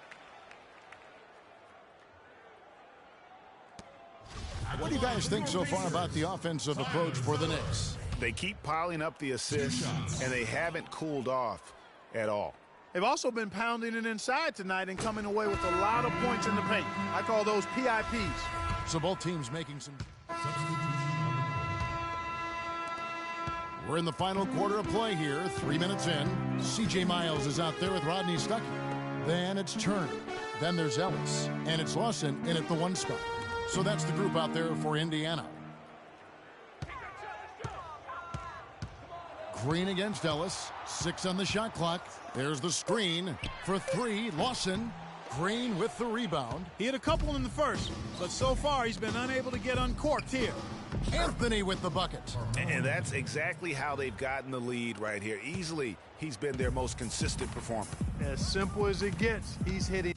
What do you guys think so far about the offensive approach for the Knicks? They keep piling up the assists, and they haven't cooled off at all. They've also been pounding it inside tonight and coming away with a lot of points in the paint. I call those PIPs. So both teams making some... We're in the final quarter of play here, 3 minutes in. C.J. Miles is out there with Rodney Stuckey. Then it's Turner. Then there's Ellis. And it's Lawson in at the 1 spot. So that's the group out there for Indiana. Green against Ellis. 6 on the shot clock. There's the screen for 3. Lawson. Green with the rebound. He had a couple in the first, but so far he's been unable to get uncorked here. Anthony with the bucket. And that's exactly how they've gotten the lead right here. Easily, he's been their most consistent performer. As simple as it gets, he's hitting.